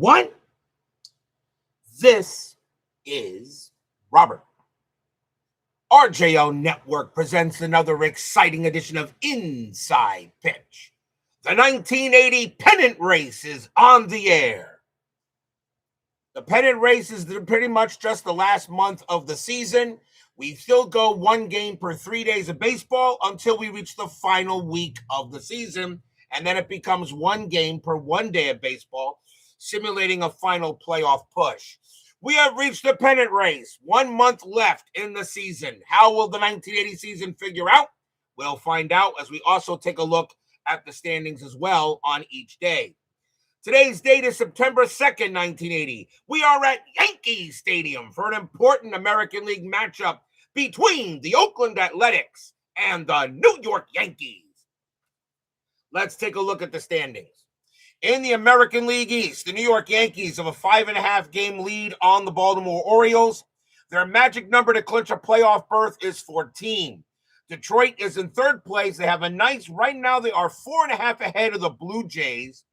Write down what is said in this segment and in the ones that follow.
everyone. This is Robert. RJO Network presents another exciting edition of Inside Pitch. The 1980 Pennant Race is on the air. The Pennant Race is pretty much just the last month of the season. We still go one game per 3 days of baseball until we reach the final week of the season, and then it becomes one game per 1 day of baseball, simulating a final playoff push. We have reached the Pennant Race. 1 month left in the season. How will the 1980 season figure out? We'll find out as we also take a look at the standings as well on each day. Today's date is September 2nd, 1980. We are at Yankee Stadium for an important American League matchup between the Oakland Athletics and the New York Yankees. Let's take a look at the standings. In the American League East, the New York Yankees have a 5.5 game lead on the Baltimore Orioles. Their magic number to clinch a playoff berth is 14. Detroit is in third place. They have a nice, right now they are 4.5 ahead of the Blue Jays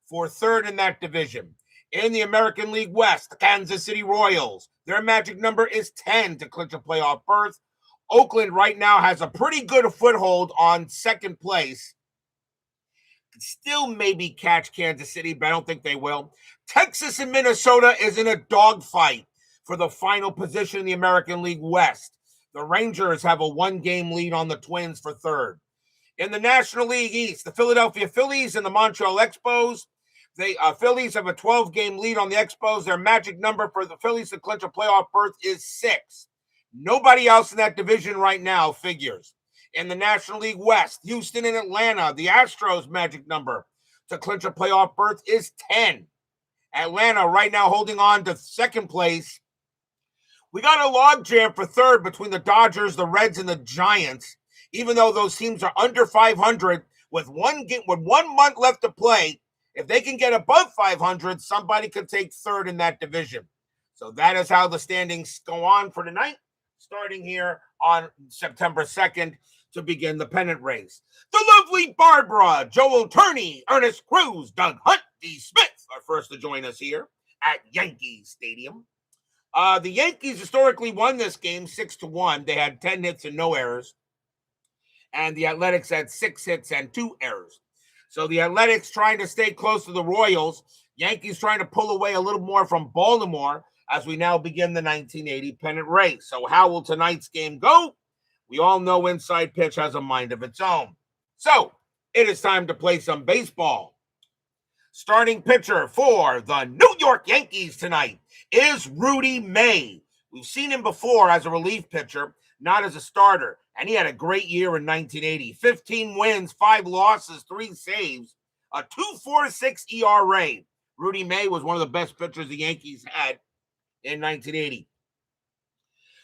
for third in that division. In the American League West, the Kansas City Royals, their magic number is 10 to clinch a playoff berth. Oakland right now has a pretty good foothold on second place. Still maybe catch Kansas City, but I don't think they will. Texas and Minnesota is in a dogfight for the final position in the American League West. The Rangers have a 1-game lead on the Twins for third. In the National League East, the Philadelphia Phillies and the Montreal Expos. The Phillies have a 12-game lead on the Expos. Their magic number for the Phillies to clinch a playoff berth is 6. Nobody else in that division right now figures. In the National League West, Houston and Atlanta, the Astros' magic number to clinch a playoff berth is 10. Atlanta right now holding on to second place. We got a logjam for third between the Dodgers, the Reds, and the Giants. Even though those teams are under 500 with 1 month left to play, if they can get above 500, somebody could take third in that division. So that is how the standings go on for tonight, starting here on September 2nd to begin the pennant race. The lovely Barbara, Joel Turney, Ernest Cruz, Doug Hunt, D. Smith are first to join us here at Yankee Stadium. The Yankees historically won this game 6-1. They had 10 hits and no errors. And the Athletics had 6 hits and 2 errors. So the Athletics trying to stay close to the Royals. Yankees trying to pull away a little more from Baltimore as we now begin the 1980 pennant race. So how will tonight's game go? We all know Inside Pitch has a mind of its own. So it is time to play some baseball. Starting pitcher for the New York Yankees tonight is Rudy May. We've seen him before as a relief pitcher, not as a starter. And he had a great year in 1980. 15 wins, 5 losses, 3 saves, a 2.46 ERA. Rudy May was one of the best pitchers the Yankees had in 1980.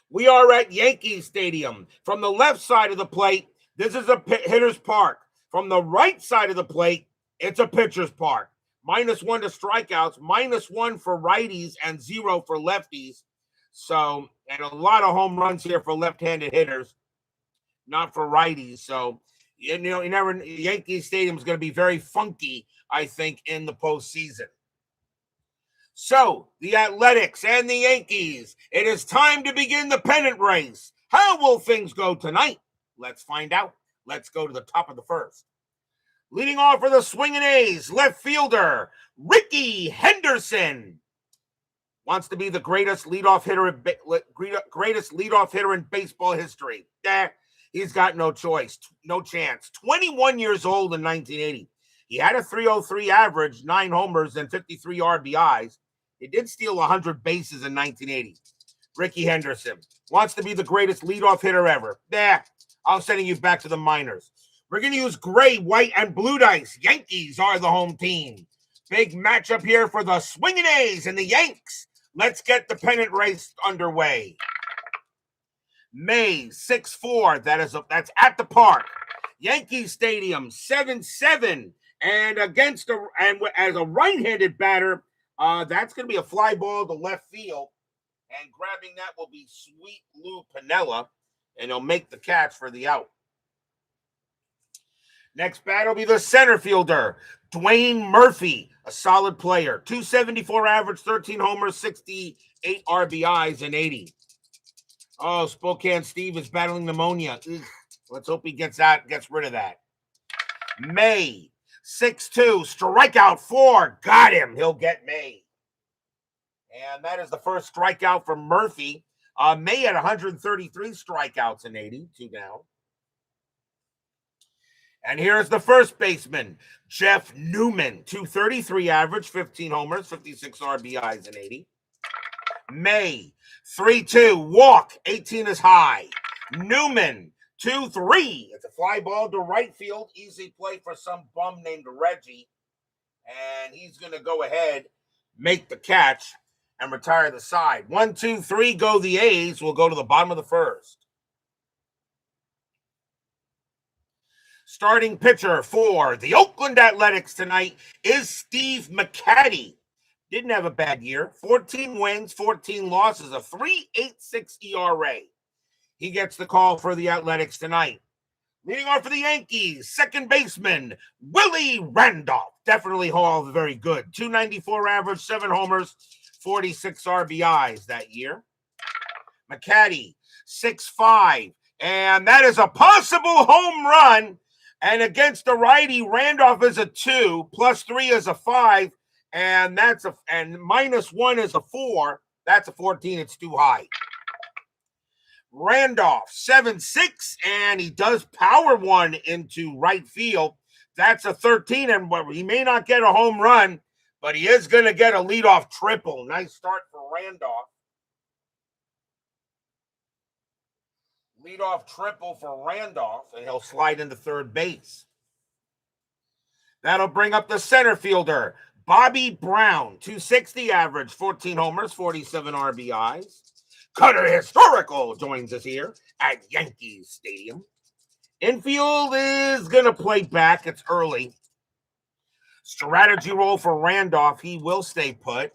We are at Yankee Stadium. From the left side of the plate, this is a hitter's park. From the right side of the plate, it's a pitcher's park. -1 to strikeouts, -1 for righties, and 0 for lefties. So, and a lot of home runs here for left-handed hitters, not for righties. So, Yankee Stadium is going to be very funky, I think, in the postseason. So, the Athletics and the Yankees, it is time to begin the pennant race. How will things go tonight? Let's find out. Let's go to the top of the first. Leading off for the Swingin' A's, left fielder, Ricky Henderson. Wants to be the greatest leadoff hitter in baseball history. He's got no choice, no chance. 21 years old in 1980. He had a 303 average, 9 homers, and 53 RBIs. He did steal 100 bases in 1980. Ricky Henderson wants to be the greatest leadoff hitter ever. I'm sending you back to the minors. We're going to use gray, white, and blue dice. Yankees are the home team. Big matchup here for the Swingin' A's and the Yanks. Let's get the pennant race underway. May 6-4. That's at the park. Yankee Stadium 7-7. And as a right-handed batter, that's going to be a fly ball to left field. And grabbing that will be Sweet Lou Piniella, and he'll make the catch for the out. Next bat will be the center fielder, Dwayne Murphy, a solid player. 274 average, 13 homers, 68 RBIs, and 80. Oh, Spokane Steve is battling pneumonia. Ugh. Let's hope he gets rid of that. May, 6-2, strikeout 4. Got him. He'll get May. And that is the first strikeout for Murphy. May had 133 strikeouts in 80, 2 down. And here's the first baseman, Jeff Newman, 233 average, 15 homers, 56 RBIs, and 80. May, 3-2, walk, 18 is high. Newman, 2-3. It's a fly ball to right field. Easy play for some bum named Reggie. And he's going to go ahead, make the catch, and retire the side. 1, 2, 3, go the A's. We'll go to the bottom of the first. Starting pitcher for the Oakland Athletics tonight is Steve McCatty. Didn't have a bad year. 14 wins, 14 losses, a 3.86 ERA. He gets the call for the Athletics tonight. Leading off for the Yankees, second baseman, Willie Randolph. Definitely Hall, very good. 294 average, 7 homers, 46 RBIs that year. McCatty, 6'5", and that is a possible home run. And against the righty, Randolph is a 2, +3 is a 5, and -1 is a 4. That's a 14. It's too high. Randolph, 7'6", and he does power one into right field. That's a 13, and he may not get a home run, but he is going to get a leadoff triple. Nice start for Randolph. Leadoff triple for Randolph, and he'll slide into third base. That'll bring up the center fielder, Bobby Brown, 260 average, 14 homers, 47 RBIs. Cutter Historical joins us here at Yankees Stadium. Infield is going to play back. It's early. Strategy roll for Randolph. He will stay put.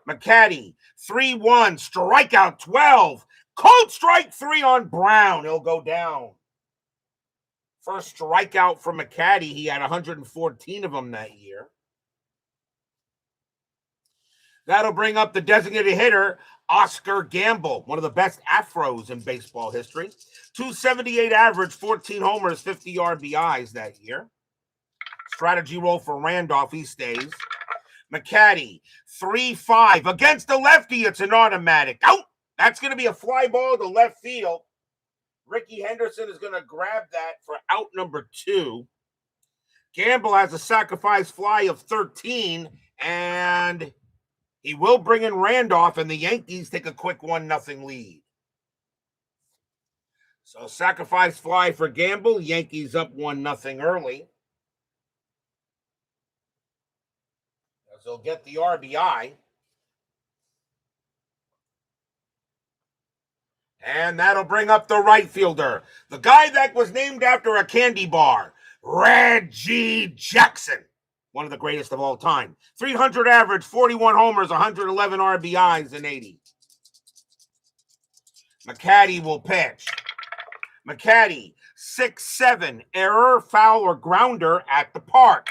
McCatty, 3-1, strikeout 12. Cold strike 3 on Brown. He'll go down. First strikeout for McCatty. He had 114 of them that year. That'll bring up the designated hitter, Oscar Gamble, one of the best afros in baseball history. 278 average, 14 homers, 50 RBIs that year. Strategy roll for Randolph. He stays. McCatty, 3-5. Against the lefty, it's an automatic. Out. That's going to be a fly ball to left field. Ricky Henderson is going to grab that for out number 2. Gamble has a sacrifice fly of 13, and he will bring in Randolph, and the Yankees take a quick 1-0 lead. So sacrifice fly for Gamble. Yankees up 1-0 early. As they'll get the RBI. And that'll bring up the right fielder, the guy that was named after a candy bar, Reggie Jackson, one of the greatest of all time. 300 average, 41 homers, 111 RBIs, and 80. McCatty will pitch. McCatty, 6-7, error, foul, or grounder at the park.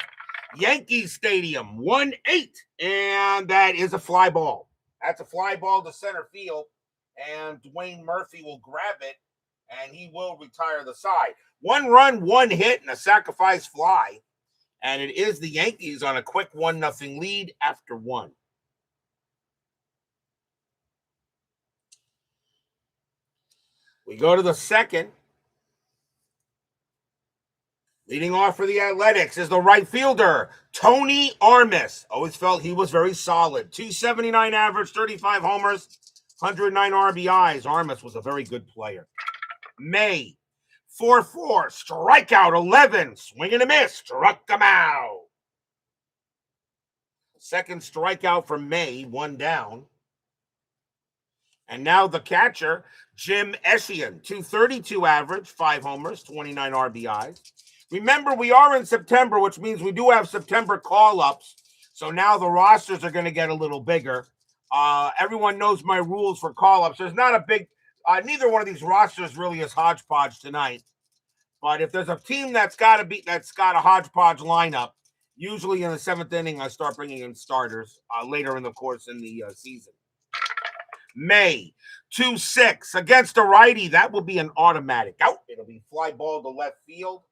Yankees Stadium, 1-8, and that is a fly ball. That's a fly ball to center field. And Dwayne Murphy will grab it, and he will retire the side. 1 run, 1 hit, and a sacrifice fly. And it is the Yankees on a quick 1-0 lead after 1. We go to the second. Leading off for the Athletics is the right fielder, Tony Armas. Always felt he was very solid. 279 average, 35 homers, 109 RBIs. Armas was a very good player. May, 4-4, strikeout 11, swing and a miss, struck him out. Second strikeout for May, 1 down. And now the catcher, Jim Eschian, 232 average, 5 homers, 29 RBIs. Remember, we are in September, which means we do have September call-ups. So now the rosters are going to get a little bigger. Everyone knows my rules for call-ups. There's not a big, neither one of these rosters really is hodgepodge tonight. But if there's a team that's got a hodgepodge lineup, usually in the 7th inning, I start bringing in starters later in the course in the season. May 2-6 against a righty. That will be an automatic out. It'll be fly ball to left field.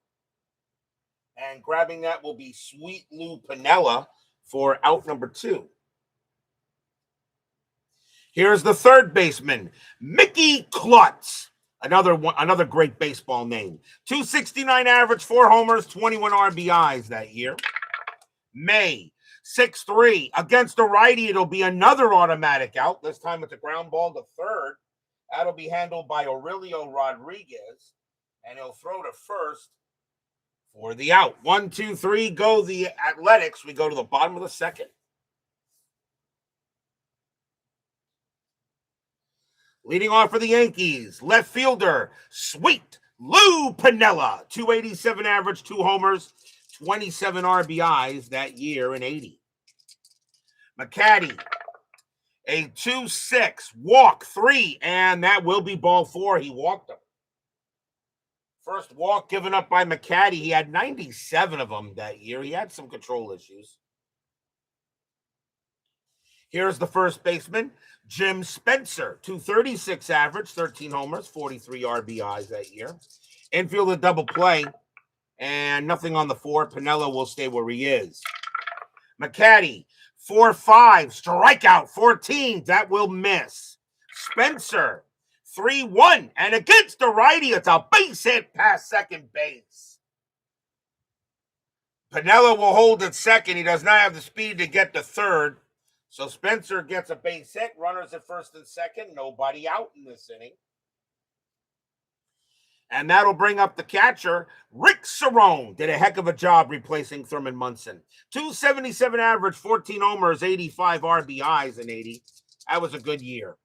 And grabbing that will be Sweet Lou Piniella for out number 2. Here's the third baseman, Mickey Klutz. Another great baseball name. 269 average, 4 homers, 21 RBIs that year. May 6-3 against a righty. It'll be another automatic out. This time it's a ground ball to third. That'll be handled by Aurelio Rodriguez, and he'll throw to first for the out. 1, 2, 3, go the Athletics. We go to the bottom of the second. Leading off for the Yankees, left fielder, Sweet Lou Piniella. 287 average, 2 homers, 27 RBIs that year in 80. McCatty, a 2-6, walk 3, and that will be ball 4. He walked him. First walk given up by McCatty. He had 97 of them that year. He had some control issues. Here's the first baseman, Jim Spencer. 236 average, 13 homers, 43 RBIs that year. Infield a double play, and nothing on the 4. Piniella will stay where he is. McCatty, 4-5, strikeout, 14. That will miss. Spencer, 3-1, and against the righty, it's a base hit past second base. Piniella will hold at second. He does not have the speed to get to third. So Spencer gets a base hit. Runners at first and second. Nobody out in this inning. And that'll bring up the catcher, Rick Cerrone. Did a heck of a job replacing Thurman Munson. 277 average, 14 homers, 85 RBIs in 80. That was a good year.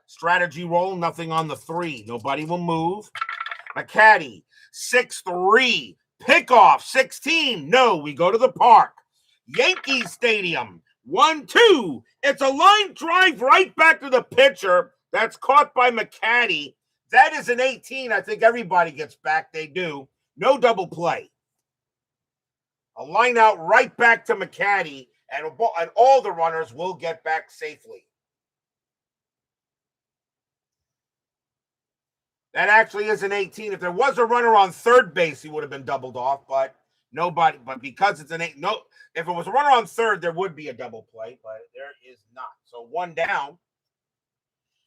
Strategy roll, nothing on the 3. Nobody will move. McCatty, 6-3. Pickoff, 16. No, we go to the park. Yankee Stadium, 1-2. It's a line drive right back to the pitcher. That's caught by McCatty. That is an 18. I think everybody gets back. They do. No double play. A line out right back to McCatty, and all the runners will get back safely. That actually is an 18. If there was a runner on third base, he would have been doubled off, but nobody. But because it's an 8, no. If it was a runner on third, there would be a double play, but there is not. So 1 down,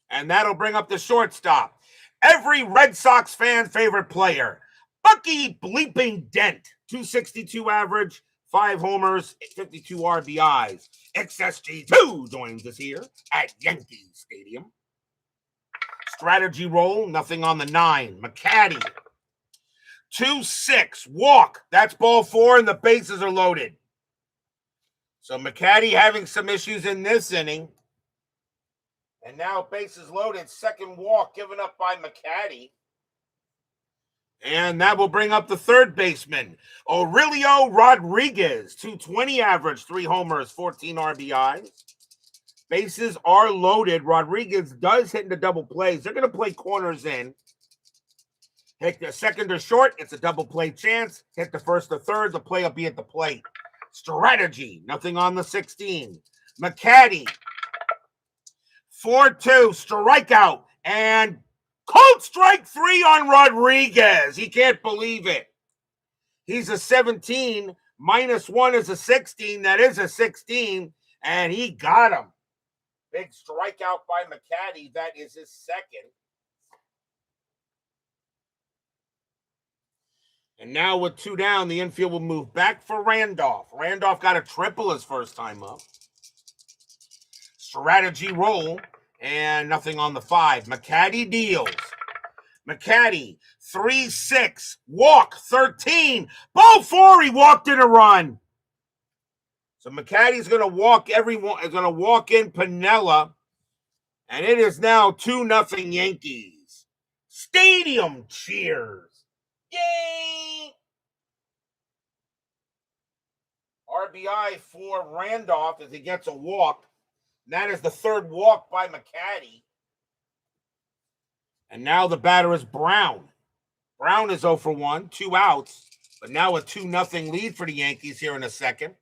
and that'll bring up the shortstop. Every Red Sox fan favorite player, Bucky Bleeping Dent. 262 average, 5 homers, 52 RBIs. XSG2 joins us here at Yankee Stadium. Strategy roll, nothing on the 9. McCatty, 2-6, walk. That's ball 4, and the bases are loaded. So McCatty having some issues in this inning. And now bases loaded, second walk given up by McCatty. And that will bring up the third baseman, Aurelio Rodriguez. 220 average, 3 homers, 14 RBIs. Bases are loaded. Rodriguez does hit into double plays. They're going to play corners in. Hit the second or short, it's a double play chance. Hit the first or third, the play will be at the plate. Strategy, nothing on the 16. McCatty, 4-2, strikeout, and called strike 3 on Rodriguez. He can't believe it. He's a 17, -1 is a 16. That is a 16, and he got him. Big strikeout by McCatty. That is his second. And now with 2 down, the infield will move back for Randolph. Randolph got a triple his first time up. Strategy roll, and nothing on the 5. McCatty deals. McCatty, 3-6, walk, 13. Ball 4, he walked in a run. So McCatty's going to walk everyone, is going to walk in Piniella, and it is now 2-0 Yankees. Stadium cheers. Yay! RBI for Randolph as he gets a walk. That is the third walk by McCatty. And now the batter is Brown. Brown is 0 for 1, 2 outs, but now a 2-0 lead for the Yankees here in a second.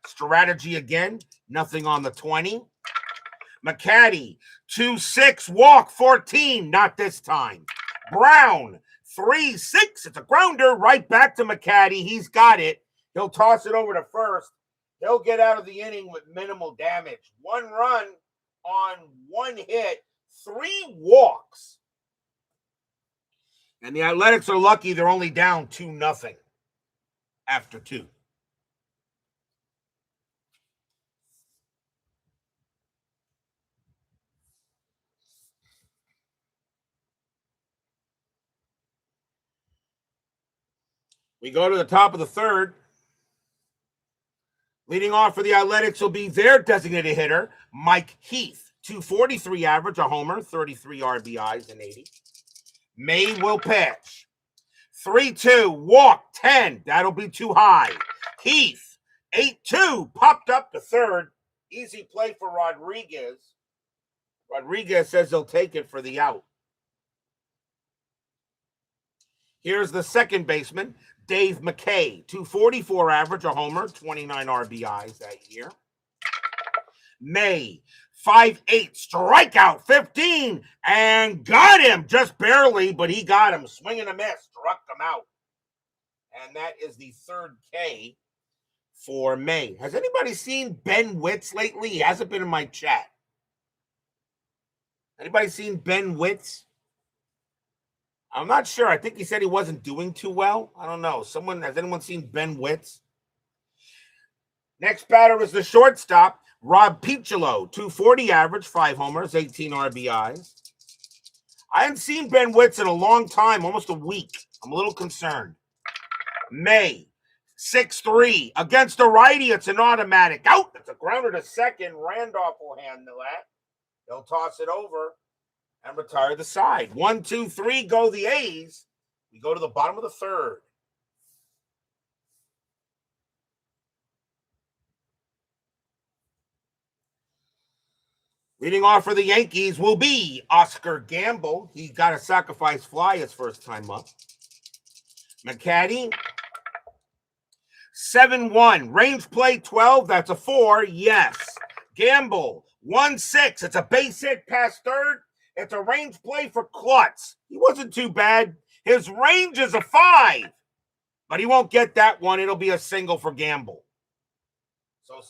Strategy again, nothing on the 20. McCatty, 2-6, walk, 14, not this time. Brown, 3-6, it's a grounder, right back to McCatty. He's got it. He'll toss it over to first. He'll get out of the inning with minimal damage. 1 run on 1 hit, 3 walks. And the Athletics are lucky they're only down 2-0 after 2. We go to the top of the third. Leading off for the Athletics will be their designated hitter, Mike Heath. 243 average, a homer, 33 RBIs in 80. May will pitch. 3-2, walk, 10. That'll be too high. Heath, 8-2, popped up to third. Easy play for Rodriguez. Rodriguez says he'll take it for the out. Here's the second baseman, Dave McCay. 244 average, a homer, 29 RBIs that year. May, 5-8, strikeout, 15, and got him just barely, but he got him. Swing and a miss, struck him out. And that is the third K for May. Has anybody seen Ben Witz lately? He hasn't been in my chat. Anybody seen Ben Witz? I'm not sure. I think he said he wasn't doing too well. I don't know. Has anyone seen Ben Witz? Next batter is the shortstop, Rob Piccolo. 240 average, 5 homers, 18 RBIs. I haven't seen Ben Witz in a long time, almost a week. I'm a little concerned. May, 6-3. Against a righty, it's an automatic out. It's a grounder to second. Randolph will handle that. They'll toss it over and retire the side. 1, 2, 3, go the A's. We go to the bottom of the third. Leading off for the Yankees will be Oscar Gamble. He got a sacrifice fly his first time up. McCatty, 7-1. Range play 12. That's a 4. Yes. Gamble, 1-6. It's a base hit past third. It's a range play for Klutz. He wasn't too bad. His range is a 5. But he won't get that one. It'll be a single for Gamble. So,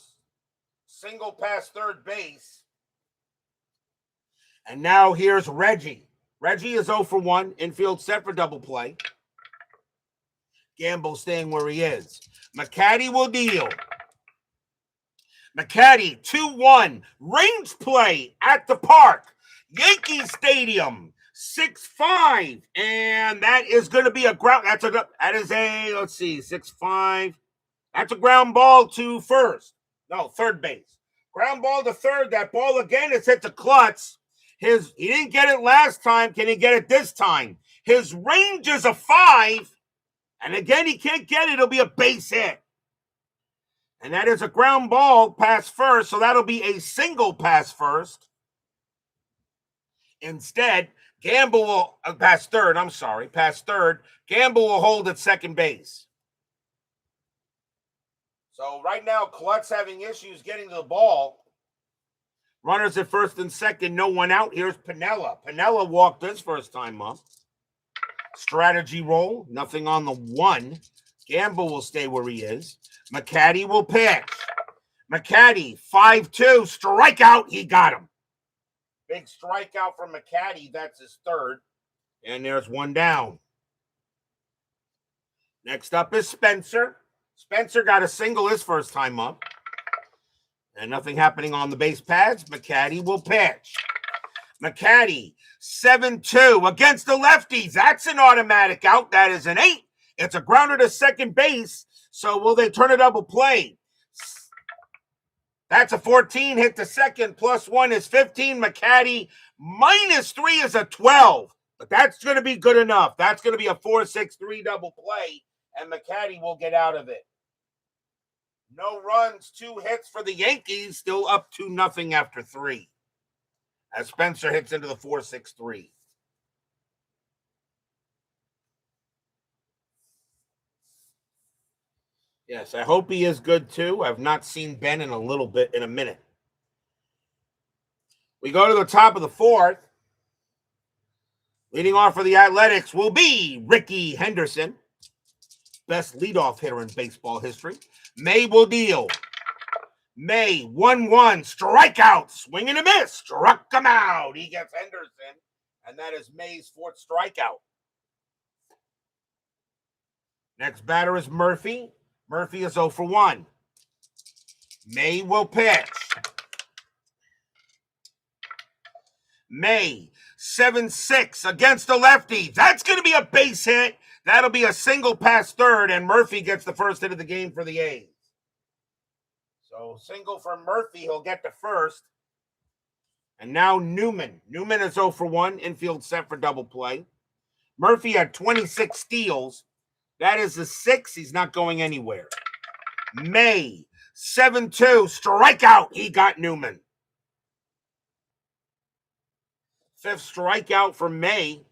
single past third base. And now here's Reggie. Reggie is 0 for 1. Infield set for double play. Gamble staying where he is. McCatty will deal. McCatty, 2-1. Range play at the park. Yankee Stadium, 6-5. And that is going to be a ground. Let's see, 6-5. That's a ground ball to first. No, third base. Ground ball to third. That ball again is hit to Klutz. He didn't get it last time. Can he get it this time? His range is a 5. And again, he can't get it. It'll be a base hit. And that is a ground ball past first. So that'll be a single pass first. Instead, Gamble will past third. Gamble will hold at second base. So right now, Klutz having issues getting to the ball. Runners at first and second, no one out. Here's Pennant. Pennant walked his first time up. Strategy roll, nothing on the 1. Gamble will stay where he is. McCatty will pitch. McCatty, 5-2, strikeout. He got him. Big strikeout from McCatty. That's his third. And there's one down. Next up is Spencer. Spencer got a single his first time up. And nothing happening on the base pads. McCatty will pitch. McCatty, 7-2 against the lefties. That's an automatic out. That is an 8. It's a grounder to second base. So will they turn a double play? That's a 14. Hit to second. +1 is 15. McCatty, -3 is a 12. But that's going to be good enough. That's going to be a 4-6-3 double play. And McCatty will get out of it. No runs, 2 hits for the Yankees. Still up 2-0 after 3. As Spencer hits into the 4-6-3. Yes, I hope he is good too. I've not seen Ben in a minute. We go to the top of the fourth. Leading off for the Athletics will be Ricky Henderson, best leadoff hitter in baseball history. May will deal. May 1-1 strikeout, swing and a miss, struck him out. He gets Henderson, and that is May's fourth strikeout. Next batter is Murphy. Murphy is 0 for 1. May will pitch. May 7-6 against the lefty. That's going to be a base hit. That'll be a single past third, and Murphy gets the first hit of the game for the A's. So single for Murphy, he'll get the first. And now Newman. Newman is 0 for 1, infield set for double play. Murphy had 26 steals. That is the 6. He's not going anywhere. May 7-2 strikeout. He got Newman. Fifth strikeout for May,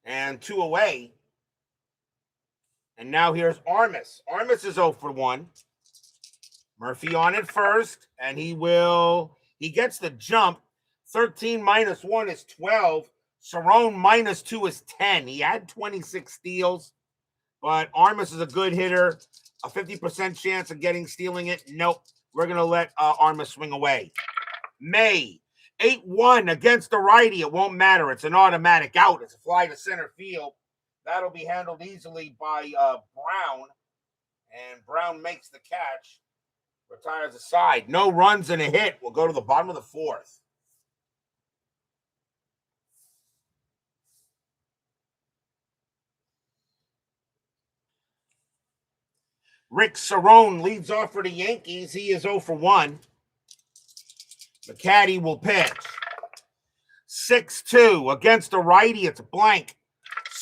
and 2 away. And now here's Armas. Armas is 0 for 1. Murphy on it first, and he gets the jump. 13 minus 1 is 12. Cerrone minus 2 is 10. He had 26 steals, but Armas is a good hitter. A 50% chance of stealing it. Nope. We're going to let Armas swing away. May 8-1 against the righty. It won't matter. It's an automatic out. It's a fly to center field. That'll be handled easily by Brown. And Brown makes the catch. Retires aside. No runs and a hit. We'll go to the bottom of the fourth. Rick Cerrone leads off for the Yankees. He is 0 for 1. McCatty will pitch. 6-2 against the righty. It's a blank.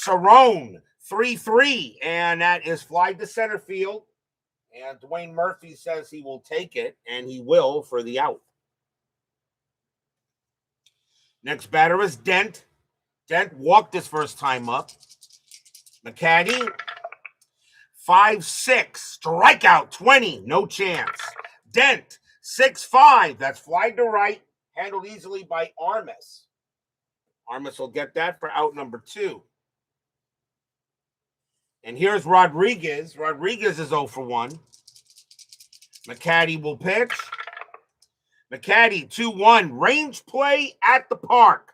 Cerrone 3-3, and that is fly to center field. And Dwayne Murphy says he will take it, and he will for the out. Next batter is Dent. Dent walked his first time up. McCatty 5-6, strikeout 20, no chance. Dent 6-5, that's fly to right, handled easily by Armas. Armas will get that for out number 2. And here's Rodriguez. Rodriguez is 0 for 1. McCatty will pitch. McCatty 2-1, range play at the park.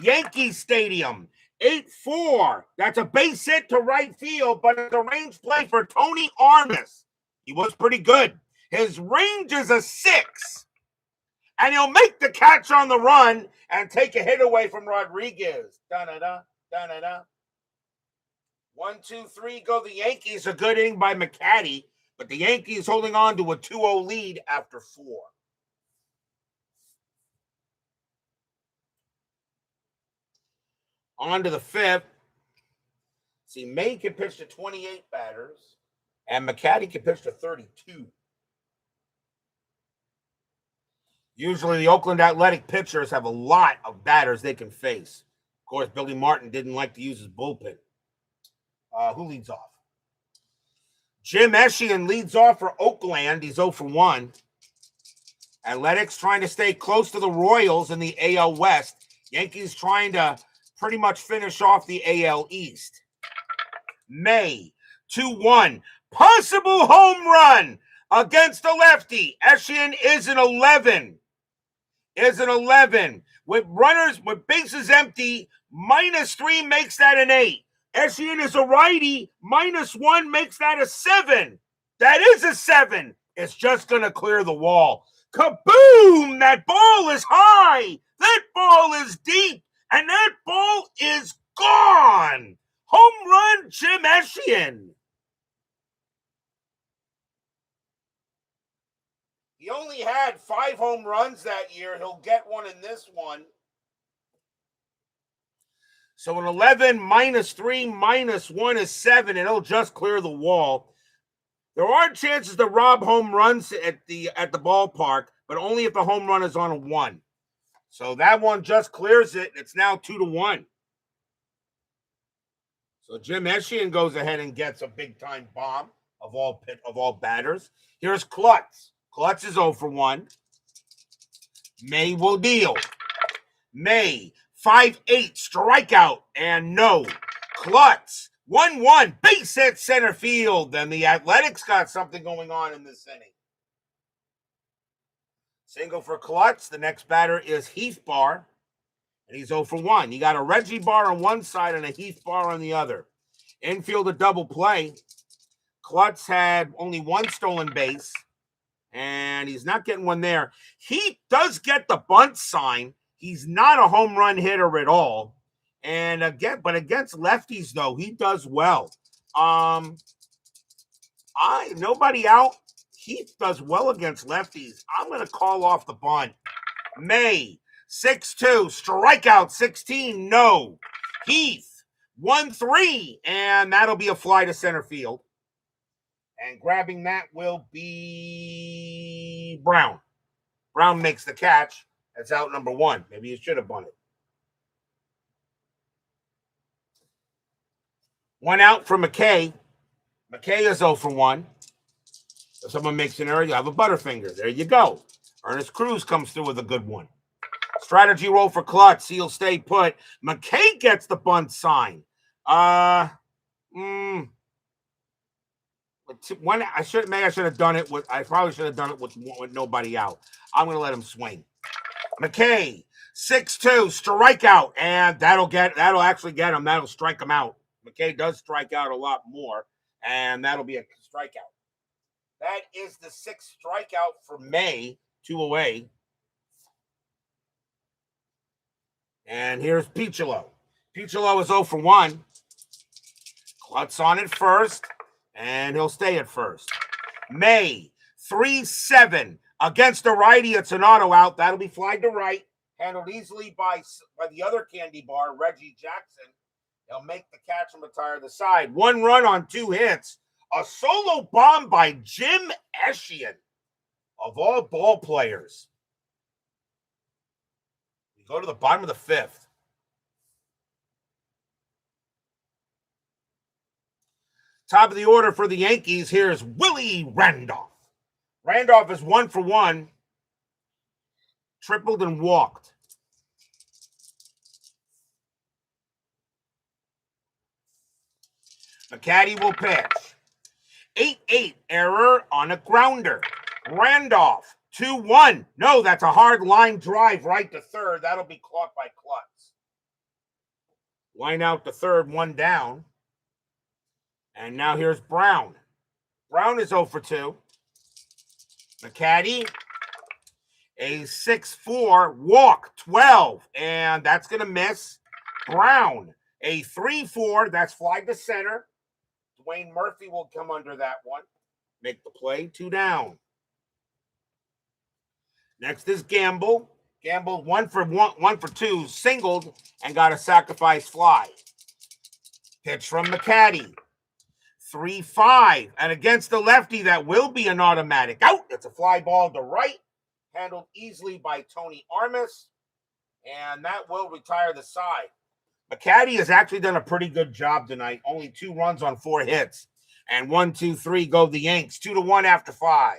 Yankee Stadium 8-4. That's a base hit to right field, but it's a range play for Tony Armas. He was pretty good. His range is a 6. And he'll make the catch on the run and take a hit away from Rodriguez. Da-da-da, da-da-da. 1-2-3 go the Yankees. A good inning by McCatty, but the Yankees holding on to a 2-0 lead after 4. On to the 5th. See, May can pitch to 28 batters, and McCatty can pitch to 32. Usually the Oakland Athletic pitchers have a lot of batters they can face. Of course, Billy Martin didn't like to use his bullpen. Who leads off? Jim Eschian leads off for Oakland. He's 0 for 1. Athletics trying to stay close to the Royals in the AL West. Yankees trying to pretty much finish off the AL East. May 2-1. Possible home run against the lefty. Eschian is an 11. With bases empty, -3 makes that an 8. Eschian is a righty, -1 makes that a 7. That is a 7. It's just going to clear the wall. Kaboom! That ball is high. That ball is deep. And that ball is gone. Home run, Jim Eschian. He only had 5 home runs that year. He'll get one in this one. So an 11 -3 -1 is 7, and it'll just clear the wall. There are chances to rob home runs at the ballpark, but only if the home run is on a 1. So that one just clears it. It's now 2-1. So Jim Eschian goes ahead and gets a big-time bomb, of all batters. Here's Klutz. Klutz is 0 for 1. May will deal. May 5-8 strikeout and no. Klutz 1-1 base hit center field. Then the Athletics got something going on in this inning. Single for Klutz. The next batter is Heath Bar, and he's 0 for 1. You got a Reggie Bar on one side and a Heath Bar on the other. Infield a double play. Klutz had only one stolen base, and he's not getting one there. He does get the bunt sign. He's not a home run hitter at all. And but against lefties, though, he does well. Nobody out. Heath does well against lefties. I'm going to call off the bunt. May 6-2 strikeout 16. No. Heath 1-3, and that'll be a fly to center field. And grabbing that will be Brown. Brown makes the catch. That's out number 1. Maybe you should have bunted. 1 out for McCay. McCay is 0 for 1. If someone makes an error, you have a Butterfinger. There you go. Ernest Cruz comes through with a good one. Strategy roll for Klutz. He'll stay put. McCay gets the bunt sign. I should have done it with. I probably should have done it with nobody out. I'm going to let him swing. McCay 6-2 strikeout, and that'll actually get him. That'll strike him out. McCay does strike out a lot more, and that'll be a strikeout. That is the 6th strikeout for May, 2 away. And here's Piccolo. Piccolo is 0 for 1. Klutz on at first, and he'll stay at first. May 3-7 against the righty. It's an auto out. That'll be flied to right, handled easily by the other candy bar, Reggie Jackson. He'll make the catch and retire the side. 1 run on 2 hits. A solo bomb by Jim Eschian, of all ball players. We go to the bottom of the 5th. Top of the order for the Yankees, here's Willie Randolph. Randolph is 1 for 1. Tripled and walked. McCatty will pitch. 8-8 error on a grounder. Randolph 2-1. No, that's a hard line drive right to third. That'll be caught by Klutz. Line out to third, 1 down. And now here's Brown. Brown is 0 for 2. McCatty, a 6-4 walk, 12. And that's going to miss. Brown, a 3-4. That's fly to center. Dwayne Murphy will come under that one. Make the play, 2 down. Next is Gamble. Gamble 1 for 2, singled, and got a sacrifice fly. Pitch from McCatty. 3-5. And against the lefty, that will be an automatic out. It's a fly ball to right. Handled easily by Tony Armas. And that will retire the side. McCatty has actually done a pretty good job tonight. Only 2 runs on 4 hits. And 1, 2, 3 go the Yanks. 2-1 after 5.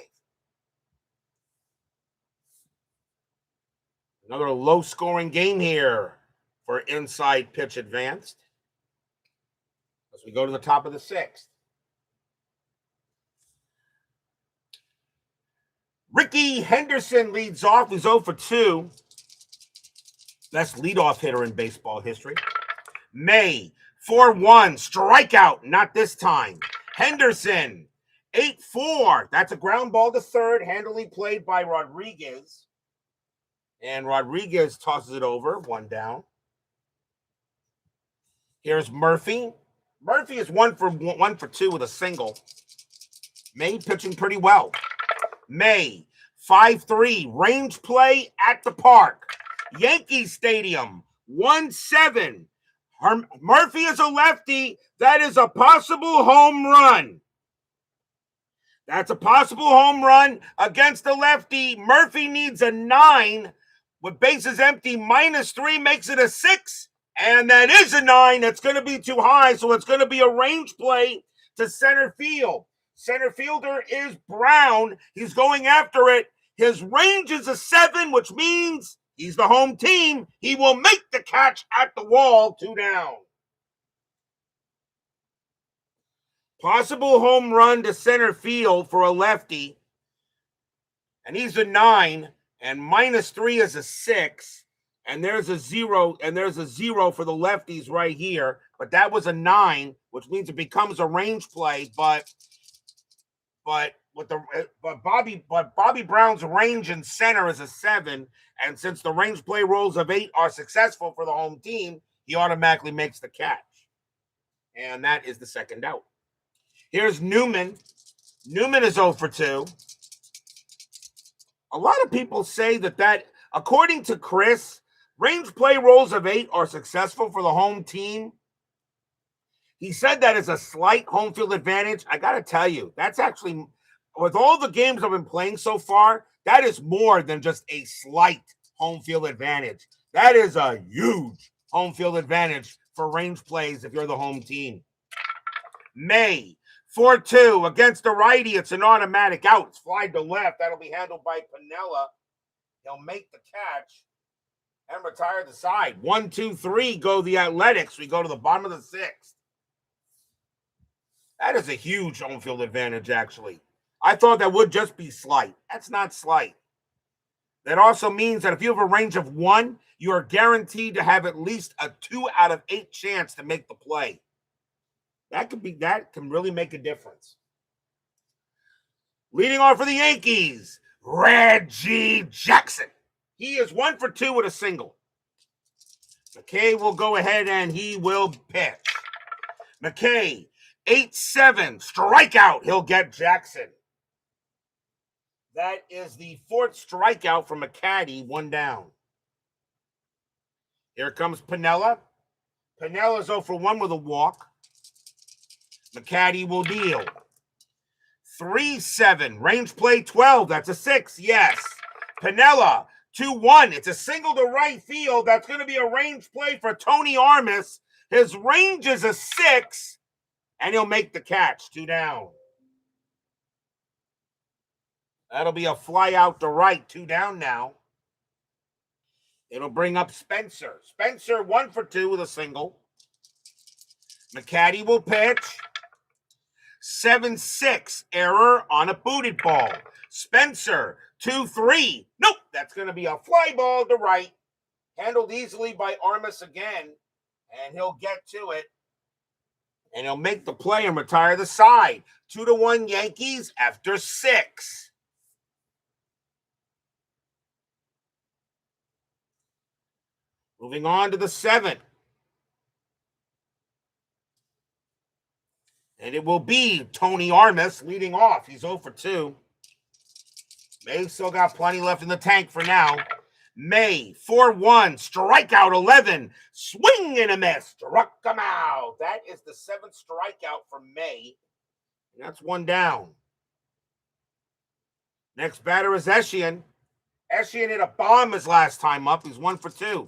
Another low-scoring game here for inside pitch advanced. As we go to the top of the 6th. Ricky Henderson leads off. He's 0 for 2. Best leadoff hitter in baseball history. May 4-1 strikeout. Not this time. Henderson 8-4. That's a ground ball to third. Handily played by Rodriguez. And Rodriguez tosses it over. 1 down. Here's Murphy. Murphy is 1 for 2 with a single. May pitching pretty well. May 5-3 range play at the park. Yankee Stadium 1-7. Murphy is a lefty. That is a possible home run. That's a possible home run against the lefty. Murphy needs a 9 with bases empty. -3 makes it a 6. And that is a 9. That's going to be too high. So it's going to be a range play to center field. Center fielder is Brown. He's going after it. His range is a 7, which means he's the home team. He will make the catch at the wall, 2 down. Possible home run to center field for a lefty. And he's a 9, and -3 is a 6. And there's a 0, and there's a 0 for the lefties right here. But that was a 9, which means it becomes a range play. But Bobby Brown's range in center is a 7, and since the range play rolls of 8 are successful for the home team, he automatically makes the catch. And that is the second out. Here's Newman. Newman is 0 for 2. A lot of people say that according to Chris, range play rolls of 8 are successful for the home team. He said that is a slight home field advantage. I got to tell you, that's actually, with all the games I've been playing so far, that is more than just a slight home field advantage. That is a huge home field advantage for range plays if you're the home team. May, 4-2 against the righty. It's an automatic out. It's fly to left. That'll be handled by Pennant. He'll make the catch and retire the side. 1, 2, 3 go the Athletics. We go to the bottom of the 6th. That is a huge home field advantage, actually. I thought that would just be slight. That's not slight. That also means that if you have a range of 1, you are guaranteed to have at least a 2 out of 8 chance to make the play. That can really make a difference. Leading off for the Yankees, Reggie Jackson. He is 1 for 2 with a single. McCay will go ahead and he will pitch. McCay, 8-7, strikeout. He'll get Jackson. That is the 4th strikeout from McCatty, 1 down. Here comes Pennant. Pennant is 0 for 1 with a walk. McCatty will deal. 3-7, range play 12. That's a 6, yes. Pennant, 2-1. It's a single to right field. That's going to be a range play for Tony Armas. His range is a 6, and he'll make the catch, 2 down. That'll be a fly out to right, 2 down now. It'll bring up Spencer. Spencer, 1 for 2 with a single. McCatty will pitch. 7-6, error on a booted ball. Spencer, 2-3. Nope, that's going to be a fly ball to right. Handled easily by Armas again, and he'll get to it. And he'll make the play and retire the side. 2-1 Yankees after 6. Moving on to the 7th. And it will be Tony Armas leading off. He's 0 for 2. May still got plenty left in the tank for now. May, 4-1, strikeout 11. Swing and a miss. Struck him out. That is the 7th strikeout from May. And that's 1 down. Next batter is Eshian. Eshian hit a bomb his last time up. He's 1 for 2.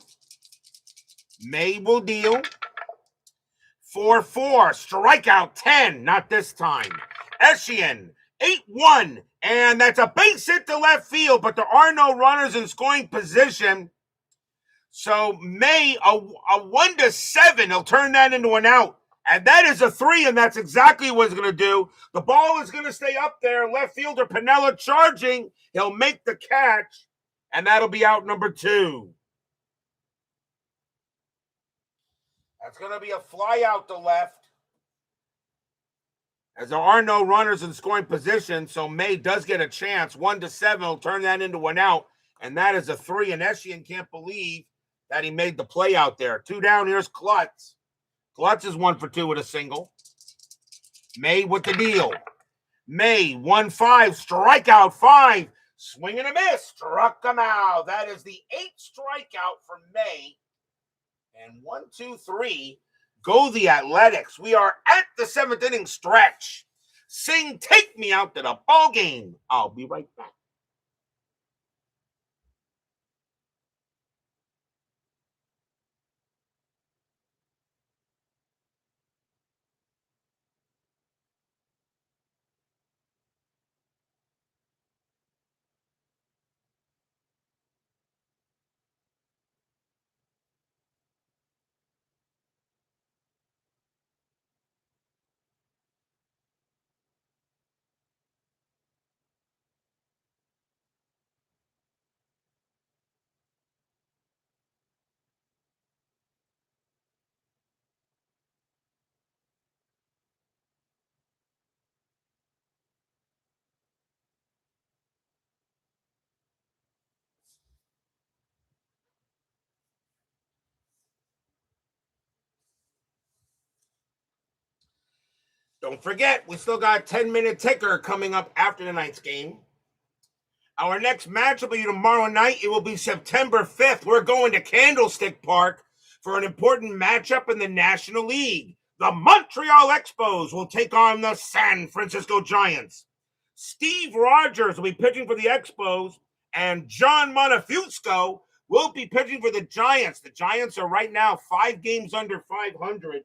May will deal. 4-4, strikeout 10, not this time. Eshian, 8-1, and that's a base hit to left field, but there are no runners in scoring position. So May, a 1-7, he'll turn that into an out. And that is a 3, and that's exactly what he's going to do. The ball is going to stay up there. Left fielder Pennant charging. He'll make the catch, and that'll be out number 2. That's going to be a fly out to left, as there are no runners in scoring position, so May does get a chance. 1-7 will turn that into an out, and that is a 3, and Eshian can't believe that he made the play out there. 2 down, here's Klutz. Klutz is 1 for 2 with a single. May with the deal. May, 1-5, strikeout 5. Swing and a miss, struck him out. That is the 8th strikeout from May. And 1, 2, 3, go the Athletics. We are at the 7th inning stretch. Sing, take me out to the ball game. I'll be right back. Don't forget, we still got 10-minute ticker coming up after tonight's game. Our next match will be tomorrow night. It will be September 5th. We're going to Candlestick Park for an important matchup in the National League. The Montreal Expos will take on the San Francisco Giants. Steve Rogers will be pitching for the Expos, and John Montefiusco will be pitching for the Giants. The Giants are right now 5 games under 500.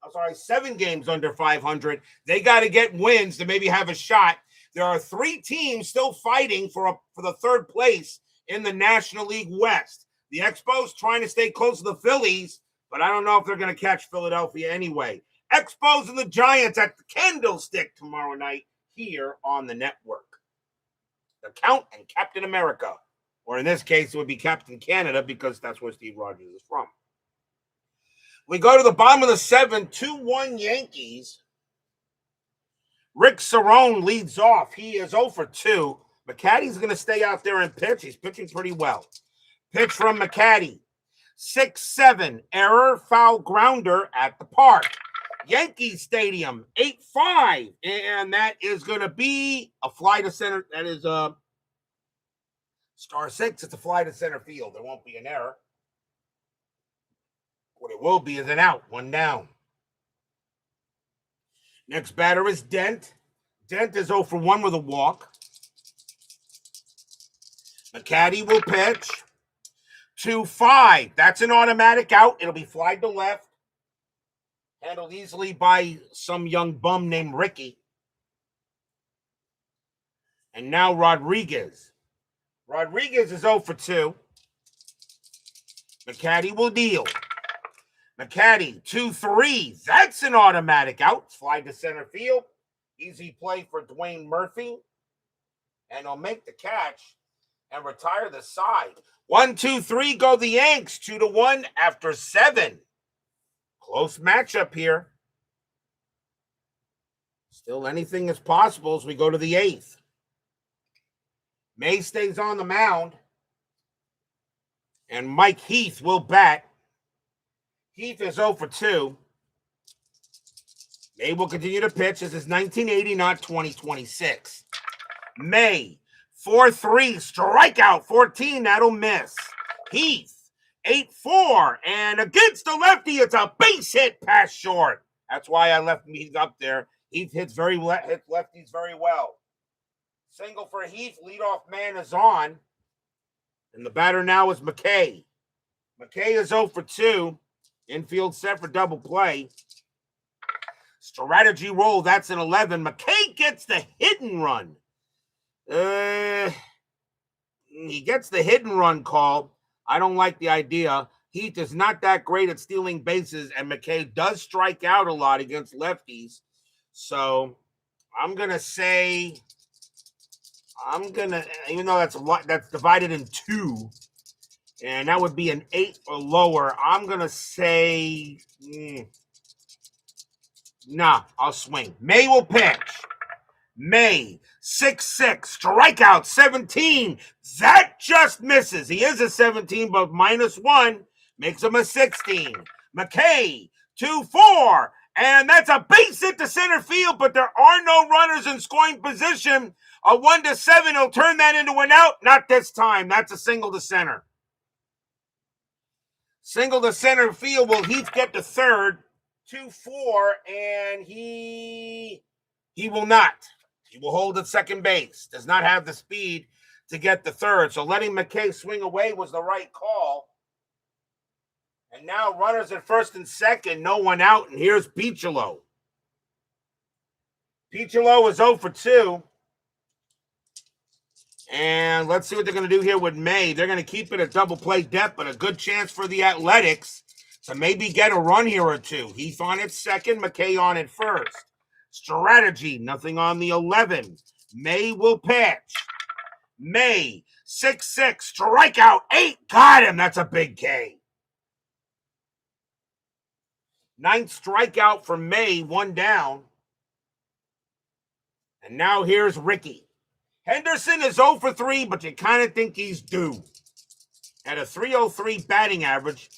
I'm sorry, 7 games under 500. They got to get wins to maybe have a shot. There are 3 teams still fighting for the third place in the National League West. The Expos trying to stay close to the Phillies, but I don't know if they're going to catch Philadelphia anyway. Expos and the Giants at the Candlestick tomorrow night here on the network. The Count and Captain America, or in this case, it would be Captain Canada because that's where Steve Rogers is from. We go to the bottom of the 7th, 2-1 Yankees. Rick Cerrone leads off. He is 0 for 2. McCatty's going to stay out there and pitch. He's pitching pretty well. Pitch from McCatty. 6-7. Error, foul, grounder at the park. Yankee Stadium, 8-5. And that is going to be a fly to center. That is star 6. It's a fly to center field. There won't be an error. What it will be is an out, 1 down. Next batter is Dent. Dent is 0 for 1 with a walk. McCatty will pitch. 2-5. That's an automatic out. It'll be fly to left. Handled easily by some young bum named Ricky. And now Rodriguez. Rodriguez is 0 for 2. McCatty will deal. McCatty, 2-3. That's an automatic out. Slide to center field. Easy play for Dwayne Murphy. And he'll make the catch and retire the side. 1-2-3 go the Yanks. 2-1 after 7. Close matchup here. Still anything is possible as we go to the 8th. May stays on the mound. And Mike Heath will bat. Heath is 0 for 2. May will continue to pitch. This is 1980, not 2026. May, 4-3, strikeout, 14. That'll miss. Heath, 8-4. And against the lefty, it's a base hit past short. That's why I left Heath up there. Heath hits lefties very well. Single for Heath. Leadoff man is on. And the batter now is McKay. McKay is 0 for 2. Infield set for double play. Strategy roll. That's an 11. McKay gets the hit and run. He gets the hit and run call. I don't like the idea. Heath is not that great at stealing bases, and McKay does strike out a lot against lefties. So I'm going to say, even though that's a lot, that's divided in 2. And that would be an 8 or lower. I'm going to say, I'll swing. May will pitch. May, 6-6, strikeout, 17. That just misses. He is a 17, but -1 makes him a 16. McKay, 2-4. And that's a base hit to center field, but there are no runners in scoring position. A 1-7, he'll turn that into an out. Not this time. That's a single to center. Single to center field. Will Heath get to third? 2-4, and he will not. He will hold at second base. Does not have the speed to get the third. So letting McKay swing away was the right call. And now runners at first and second, no one out. And here's Piccolo. Piccolo is 0 for 2. And let's see what they're going to do here with May. They're going to keep it at double play depth, but a good chance for the Athletics to maybe get a run here or two. Heath on at second, McKay on at first. Strategy, nothing on the 11. May will pitch. May, 6-6, strikeout, 8. Got him. That's a big K. 9th strikeout for May, 1 down. And now here's Ricky. Henderson is 0 for 3, but you kind of think he's due. At a .303 batting average,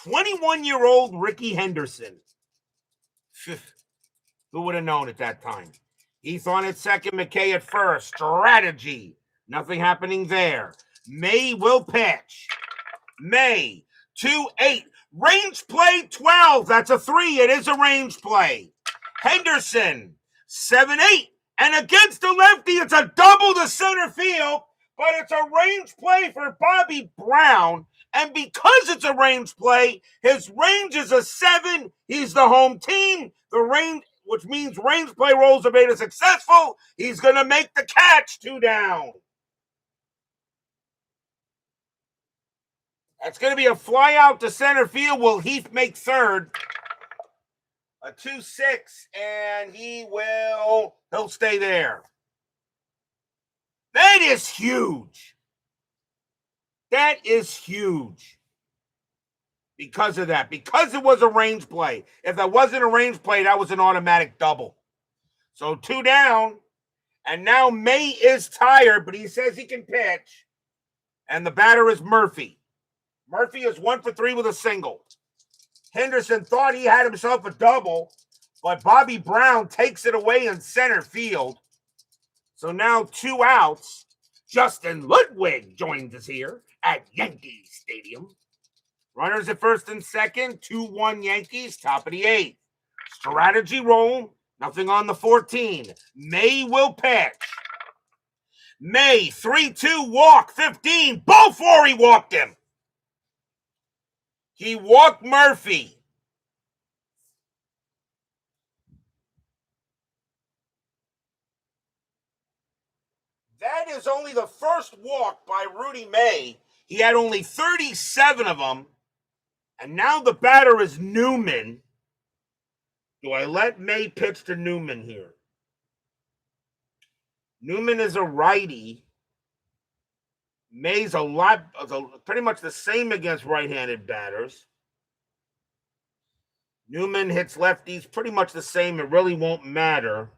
21-year-old Ricky Henderson. Who would have known at that time? Heath on at second, McKay at first. Strategy. Nothing happening there. May will pitch. May 2-8. Range play 12. That's a 3. It is a range play. Henderson 7-8. And against the lefty, it's a double to center field, but it's a range play for Bobby Brown. And because it's a range play, his range is a 7. He's the home team. The range, which means range play rolls are made successful. He's going to make the catch. 2 down. That's going to be a fly out to center field. Will Heath make third? A 2-6, and he'll stay there. That is huge. That is huge. Because of that. Because it was a range play. If that wasn't a range play, that was an automatic double. So 2 down. And now May is tired, but he says he can pitch. And the batter is Murphy. Murphy is 1 for 3 with a single. Henderson thought he had himself a double, but Bobby Brown takes it away in center field. So now 2 outs. Justin Ludwig joins us here at Yankee Stadium. Runners at first and second, 2-1 Yankees, top of the 8th. Strategy roll, nothing on the 14. May will pitch. May 3-2 walk, 15. Ball 4, he walked him. He walked Murphy. That is only the first walk by Rudy May. He had only 37 of them. And now the batter is Newman. Do I let May pitch to Newman here? Newman is a righty. May's pretty much the same against right-handed batters. Newman hits lefties pretty much the same. It really won't matter.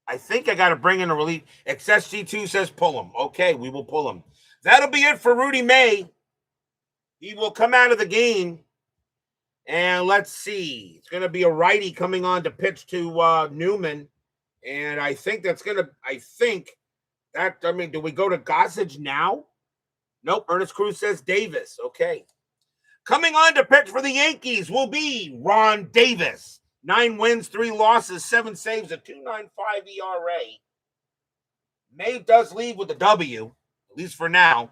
I think I got to bring in a relief. XSG2 says pull him. Okay, we will pull him. That'll be it for Rudy May. He will come out of the game. And let's see. It's going to be a righty coming on to pitch to Newman. And I think that's going to, do we go to Gossage now? Nope. Ernest Cruz says Davis. Okay. Coming on to pitch for the Yankees will be Ron Davis. 9 wins, 3 losses, 7 saves, a 2.95 ERA. May does lead with a W, at least for now.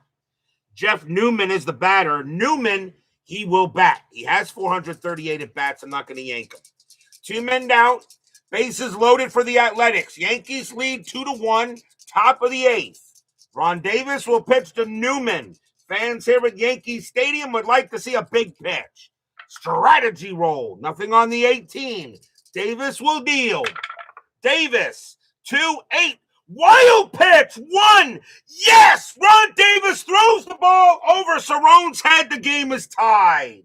Jeff Newman is the batter. Newman, he will bat. He has 438 at bats. I'm not going to yank him. 2 men down. Bases loaded for the Athletics. Yankees lead 2-1, top of the 8th. Ron Davis will pitch to Newman. Fans here at Yankee Stadium would like to see a big pitch. Strategy roll. Nothing on the 18. Davis will deal. Davis, 2-8. Wild pitch. 1. Yes! Ron Davis throws the ball over Cerrone's head. The game is tied.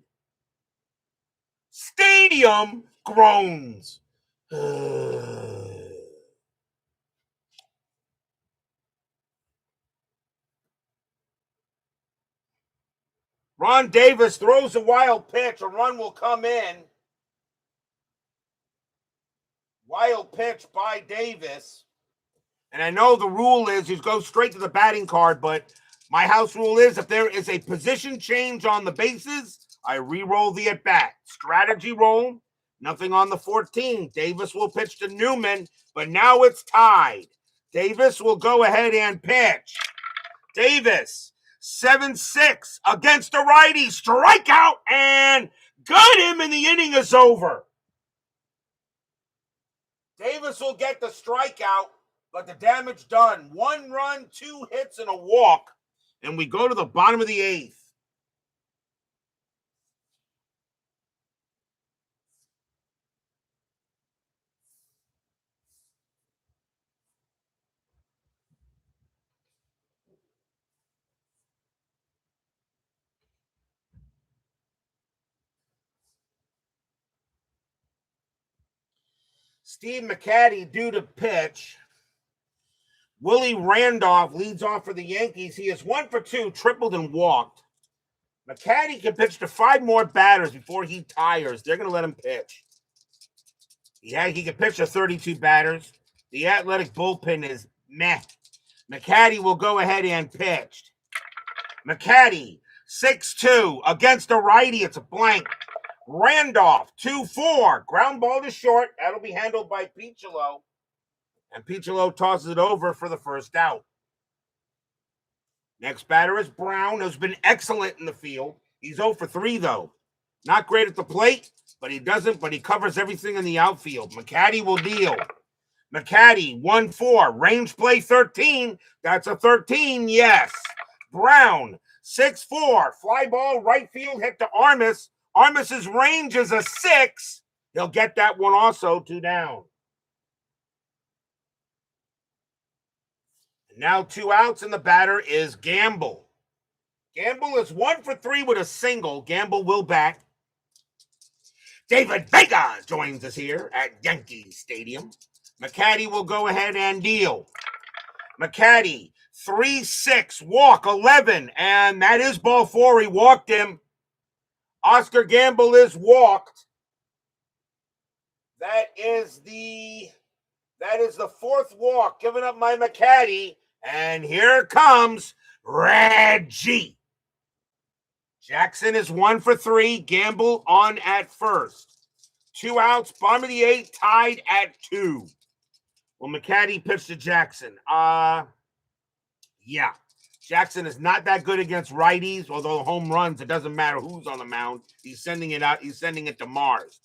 Stadium groans. Ron Davis throws a wild pitch. A run will come in. Wild pitch by Davis. And I know the rule is you go straight to the batting card, but my house rule is if there is a position change on the bases, I re-roll the at-bat. Strategy roll. Nothing on the 14. Davis will pitch to Newman, but now it's tied. Davis will go ahead and pitch. Davis, 7-6 against a righty. Strikeout and got him, and the inning is over. Davis will get the strikeout, but the damage done. 1 run, 2 hits, and a walk. And we go to the bottom of the 8th. Steve McCatty due to pitch. Willie Randolph leads off for the Yankees. He is 1 for 2, tripled and walked. McCatty can pitch to 5 more batters before he tires. They're going to let him pitch. Yeah, he can pitch to 32 batters. The Athletic bullpen is meh. McCatty will go ahead and pitch. McCatty, 6-2 against a righty. It's a blank. Randolph, 2-4. Ground ball to short. That'll be handled by Piccolo. And Piccolo tosses it over for the first out. Next batter is Brown, who's been excellent in the field. He's 0 for 3, though. Not great at the plate, but he covers everything in the outfield. McCatty will deal. McCatty, 1-4. Range play 13. That's a 13, yes. Brown, 6-4. Fly ball, right field, hit to Armas. Armas's range is a 6. He'll get that one also, 2 down. And now 2 outs, and the batter is Gamble. Gamble is 1 for 3 with a single. Gamble will bat. David Vega joins us here at Yankee Stadium. McCatty will go ahead and deal. McCatty, 3-6, walk 11, and that is ball 4. He walked him. Oscar Gamble is walked. That is the 4th walk given up by McCatty, and here comes Reggie. Jackson is 1 for 3. Gamble on at first. 2 outs. Bottom of the 8th, tied at 2. Well, McCatty pitched to Jackson. Yeah. Jackson is not that good against righties, although home runs, it doesn't matter who's on the mound. He's sending it out. He's sending it to Mars.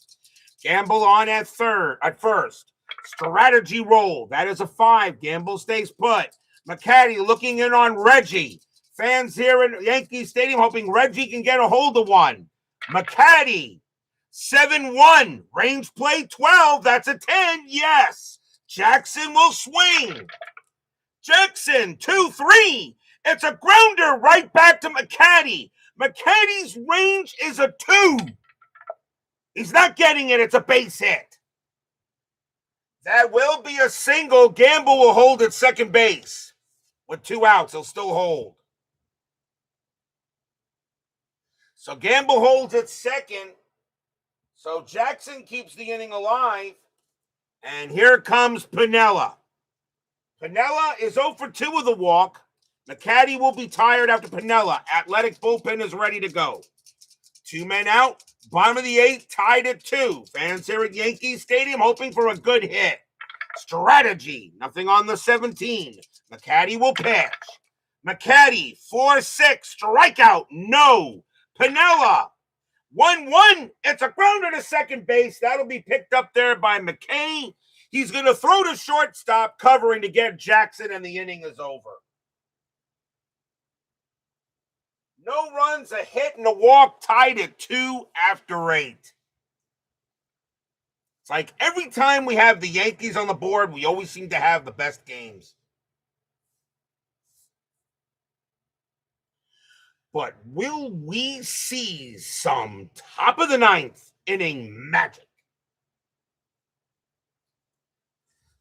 Gamble on at first. Strategy roll. That is a 5. Gamble stays put. McCatty looking in on Reggie. Fans here in Yankee Stadium hoping Reggie can get a hold of one. McCatty, 7-1. Range play 12. That's a 10. Yes. Jackson will swing. Jackson, 2-3. It's a grounder right back to McCatty. McCatty's range is a 2. He's not getting it. It's a base hit. That will be a single. Gamble will hold at second base. With 2 outs, he'll still hold. So Gamble holds at second. So Jackson keeps the inning alive. And here comes Piniella. Piniella is 0 for 2 with a walk. McCatty will be tired after Piniella. Athletic bullpen is ready to go. 2 men out. Bottom of the 8th, tied at 2. Fans here at Yankee Stadium hoping for a good hit. Strategy. Nothing on the 17. McCatty will pitch. McCatty, 4-6. Strikeout. No. Piniella, 1-1. It's a grounder to second base. That'll be picked up there by McCain. He's going to throw to shortstop, covering to get Jackson, and the inning is over. No runs, a hit, and a walk, tied at 2 after 8. It's like every time we have the Yankees on the board, we always seem to have the best games. But will we see some top of the 9th inning magic?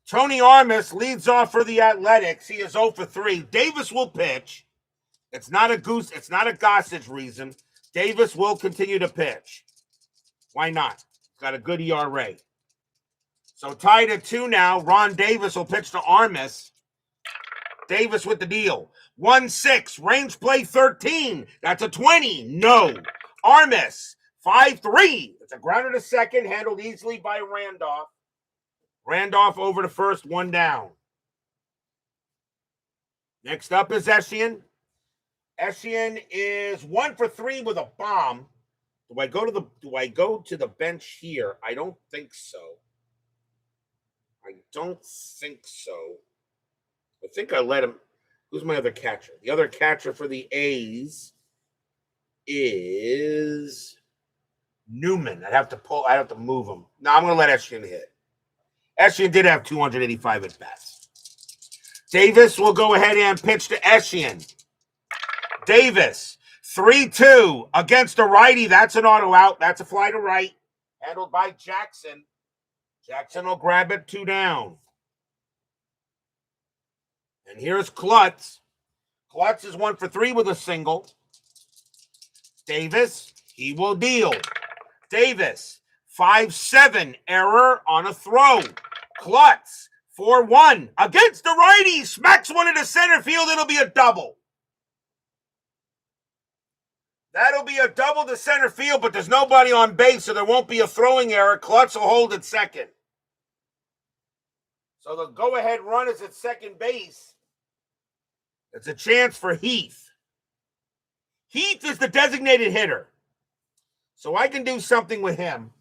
Tony Armas leads off for the Athletics. He is 0 for 3. Davis will pitch. It's not a Gossage reason. Davis will continue to pitch. Why not? He's got a good ERA. So tied at 2 now. Ron Davis will pitch to Armas. Davis with the deal. 1-6. Range play 13. That's a 20. No. Armas. 5-3. It's a grounder to second. Handled easily by Randolph. Randolph over to first. 1 down. Next up is Essien. Essien is 1 for 3 with a bomb. Do I go to the bench here? I don't think so. I think I let him. Who's my other catcher? The other catcher for the A's is Newman. I'd have to move him. No, I'm going to let Essien hit. Essien did have 285 at bats. Davis will go ahead and pitch to Essien. Davis, 3-2 against a righty. That's an auto out. That's a fly to right. Handled by Jackson. Jackson will grab it. 2 down. And here's Klutz. Klutz is 1 for 3 with a single. Davis, he will deal. Davis, 5-7, error on a throw. Klutz, 4-1, against the righty, smacks one into center field. It'll be a double. That'll be a double to center field, but there's nobody on base, so there won't be a throwing error. Klutz will hold at second. So the go-ahead run is at second base. It's a chance for Heath. Heath is the designated hitter. So I can do something with him.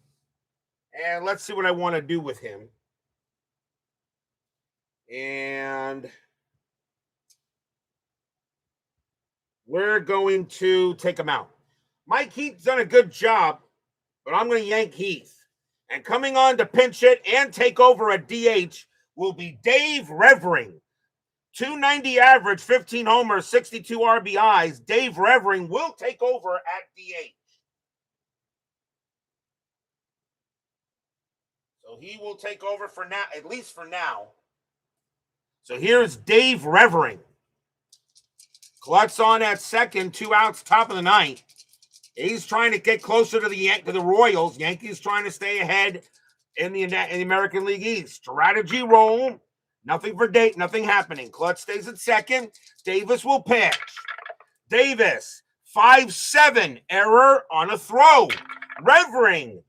And let's see what I want to do with him. And we're going to take him out. Mike Heath's done a good job, but I'm going to yank Heath. And coming on to pinch hit and take over at DH will be Dave Revering. 290 average, 15 homers, 62 RBIs. Dave Revering will take over at DH. So he will take over for now, at least for now. So here's Dave Revering. Klutz on at second, 2 outs, top of the ninth. He's trying to get closer to the Royals. Yankees trying to stay ahead in the American League East. Strategy roll. Nothing for Dave. Nothing happening. Klutz stays at second. Davis will pitch. Davis, 5-7, error on a throw. Revering,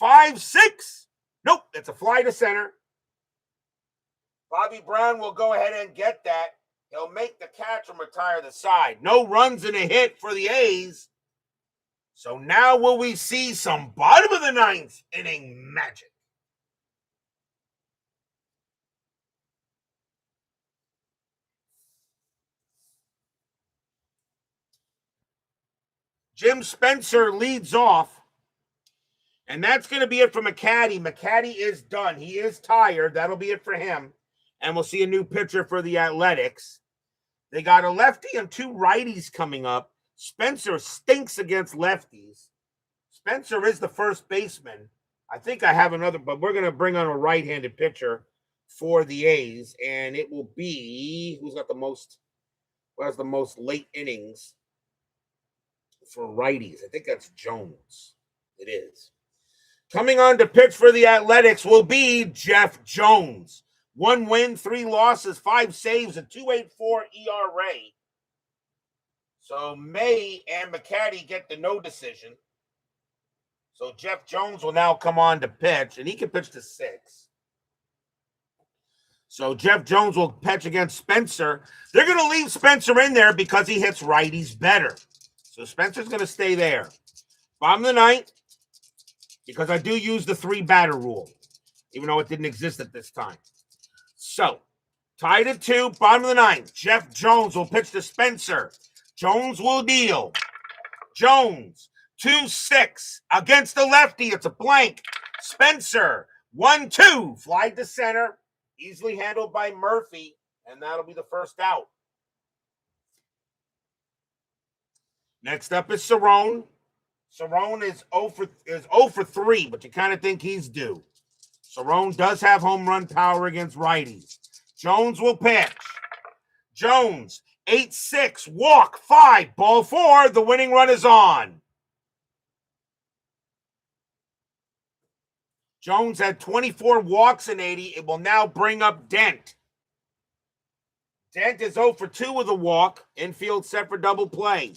5-6. Nope, that's a fly to center. Bobby Brown will go ahead and get that. He'll make the catch and retire the side. No runs and a hit for the A's. So now will we see some bottom of the ninth inning magic? Jim Spencer leads off. And that's going to be it for McCatty. McCatty is done. He is tired. That'll be it for him. And we'll see a new pitcher for the Athletics. They got a lefty and 2 righties coming up. Spencer stinks against lefties. Spencer is the first baseman. I think I have another, but we're going to bring on a right-handed pitcher for the A's. And it will be, who has the most late innings for righties? I think that's Jones. It is. Coming on to pitch for the Athletics will be Jeff Jones. 1 win, 3 losses, 5 saves, a 2.84 ERA. So May and McCatty get the no decision. So Jeff Jones will now come on to pitch, and he can pitch to 6. So Jeff Jones will pitch against Spencer. They're going to leave Spencer in there because he hits righties better. So Spencer's going to stay there. Bottom of the ninth, because I do use the 3-batter rule, even though it didn't exist at this time. So, tied at 2, bottom of the ninth. Jeff Jones will pitch to Spencer. Jones will deal. Jones, 2-6 against the lefty. It's a blank. Spencer, 1-2. Fly to center. Easily handled by Murphy. And that'll be the first out. Next up is Cerrone. Cerrone is 0 for 3, but you kind of think he's due. Cerrone does have home run power against righties. Jones will pitch. Jones, 8-6, walk, 5, ball 4. The winning run is on. Jones had 24 walks in 80. It will now bring up Dent. Dent is 0 for 2 with a walk. Infield set for double play.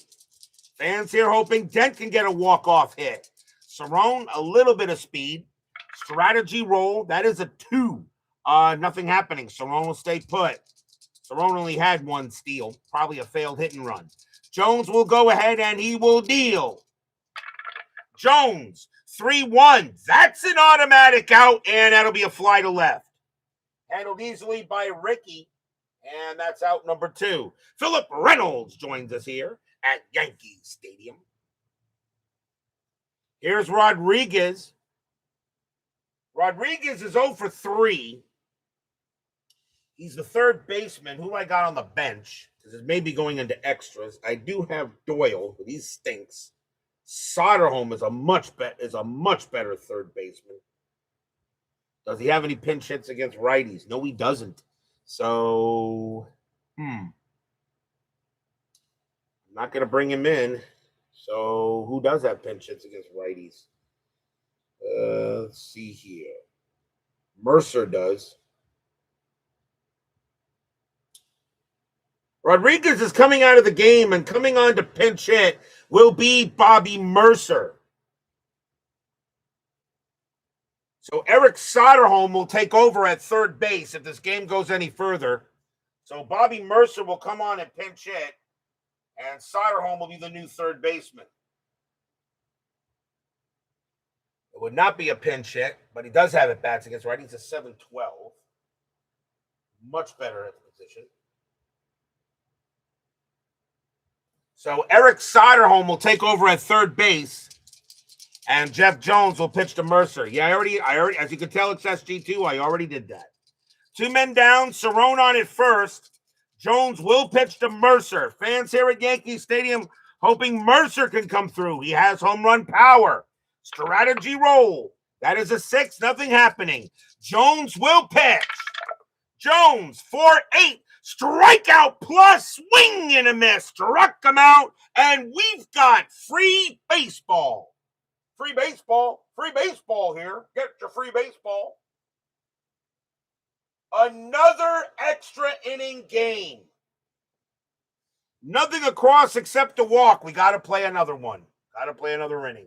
Fans here hoping Dent can get a walk-off hit. Cerrone, a little bit of speed. Strategy roll. That is a 2. Nothing happening. Cerrone will stay put. Cerrone only had 1 steal. Probably a failed hit and run. Jones will go ahead and he will deal. Jones, 3-1. That's an automatic out, and that'll be a fly to left. Handled easily by Ricky, and that's out number 2. Philip Reynolds joins us here at Yankee Stadium. Here's Rodriguez. Rodriguez is 0 for 3. He's the third baseman. Who I got on the bench? Because it may be going into extras. I do have Doyle, but he stinks. Soderholm is a much better third baseman. Does he have any pinch hits against righties? No, he doesn't. So, I'm not going to bring him in. So, who does have pinch hits against righties? Let's see here. Mercer does. Rodriguez is coming out of the game, and coming on to pinch hit will be Bobby Mercer. So Eric Soderholm will take over at third base if this game goes any further. So Bobby Mercer will come on and pinch hit, and Soderholm will be the new third baseman. It would not be a pinch hit, but he does have at bats against right. He's a 7-12. Much better at the position. So Eric Soderholm will take over at third base, and Jeff Jones will pitch to Mercer. Yeah, I already, as you can tell, it's SG2. I already did that. 2 men down, Cerrone on at first. Jones will pitch to Mercer. Fans here at Yankee Stadium hoping Mercer can come through. He has home run power. Strategy roll. That is a 6, nothing happening. Jones will pitch. Jones, 4-8. Strikeout plus, swing and a miss. Struck him out, and we've got free baseball. Free baseball. Free baseball here. Get your free baseball. Another extra inning game. Nothing across except a walk. We got to play another one. Got to play another inning.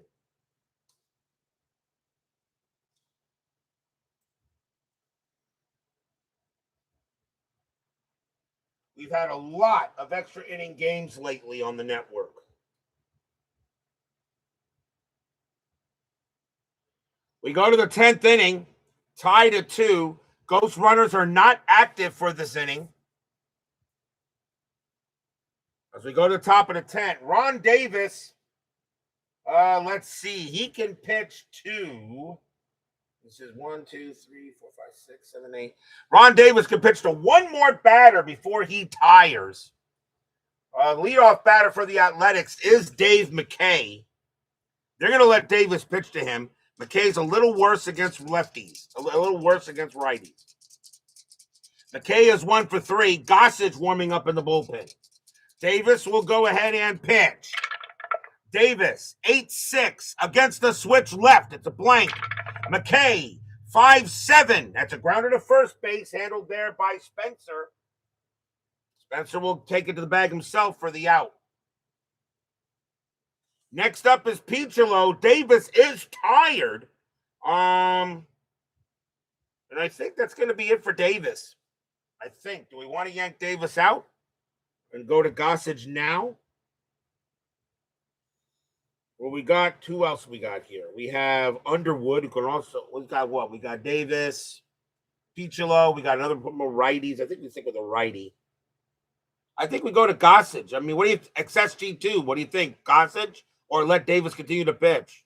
We've had a lot of extra inning games lately on the network. We go to the 10th inning, tied at 2. Ghost runners are not active for this inning. As we go to the top of the 10th, Ron Davis, let's see, he can pitch to, this is 1, 2, 3, 4, 5, 6, 7, 8. Ron Davis can pitch to one more batter before he tires. Leadoff batter for the Athletics is Dave McCay. They're going to let Davis pitch to him. McKay's a little worse against lefties, a little worse against righties. McCay is 1 for 3. Gossage warming up in the bullpen. Davis will go ahead and pitch. Davis, 8-6 against the switch left. It's a blank. McCay, 5-7. That's a grounder to first base, handled there by Spencer. Spencer will take it to the bag himself for the out. Next up is Piccolo. Davis is tired. And I think that's going to be it for Davis. I think. Do we want to yank Davis out and go to Gossage now? Well, we got, who else we got here? We have Underwood, who can also, we got what? We got Davis, Piccolo, we got another more righties. I think we stick with a righty. I think we go to Gossage. I mean, what do you, XSG2, what do you think? Gossage or let Davis continue to pitch?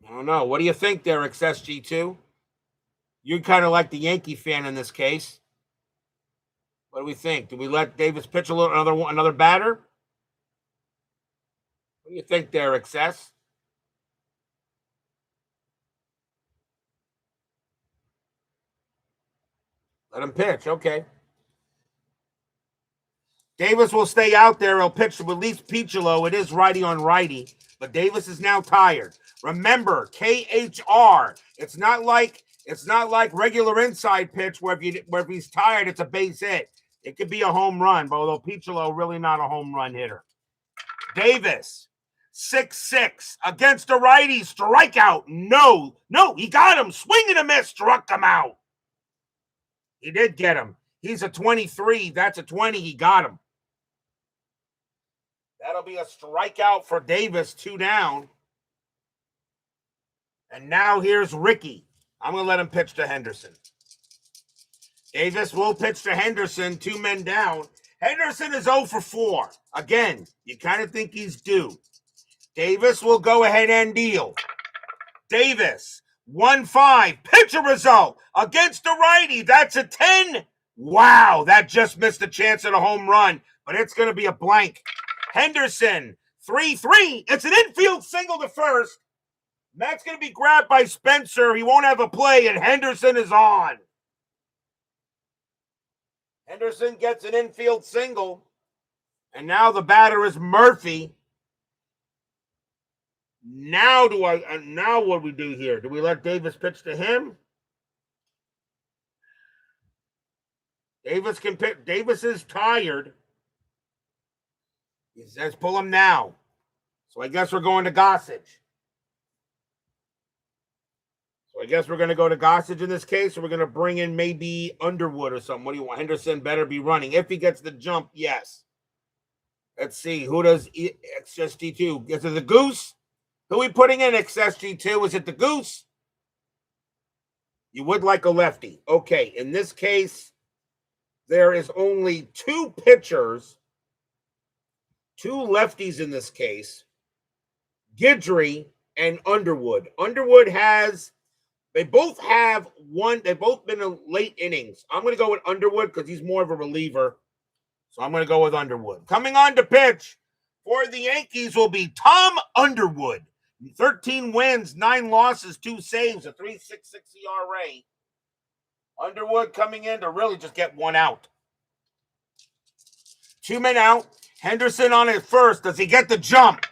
I don't know. What do you think there, XSG2? You're kind of like the Yankee fan in this case. What do we think? Do we let Davis pitch another batter? What do you think there, Excess? Let him pitch. Okay. Davis will stay out there. He'll pitch to at least Piccolo. It is righty on righty, but Davis is now tired. Remember, KHR. It's not like regular inside pitch where if he's tired, it's a base hit. It could be a home run, but although Piccolo really not a home run hitter. Davis, 6-6 against a righty, strikeout. No, he got him. Swing and a miss, struck him out. He did get him. He's a 23. That's a 20. He got him. That'll be a strikeout for Davis, 2 down. And now here's Ricky. I'm going to let him pitch to Henderson. Davis will pitch to Henderson, 2 men down. Henderson is 0 for 4. Again, you kind of think he's due. Davis will go ahead and deal. Davis, 1-5. Pitcher result against the righty. That's a 10. Wow, that just missed a chance at a home run, but it's going to be a blank. Henderson, 3-3. It's an infield single to first. That's going to be grabbed by Spencer. He won't have a play, and Henderson is on. Henderson gets an infield single, and now the batter is Murphy. Now what do we do here? Do we let Davis pitch to him? Davis can pitch. Davis is tired. He says pull him now. So I guess we're going to Gossage. So I guess we're going to go to Gossage in this case, or we're going to bring in maybe Underwood or something. What do you want? Henderson better be running. If he gets the jump, yes. Let's see. Who does XSG2? Is it the Goose? Who are we putting in XSG2? Is it the Goose? You would like a lefty. Okay, in this case, there is only two pitchers, two lefties in this case, Guidry and Underwood. Underwood they both been in late innings. I'm going to go with Underwood because he's more of a reliever. So I'm going to go with Underwood. Coming on to pitch for the Yankees will be Tom Underwood. 13 wins, 9 losses, 2 saves, a 3.66 ERA. Underwood coming in to really just get one out. 2 men out. Henderson on it first. Does he get the jump?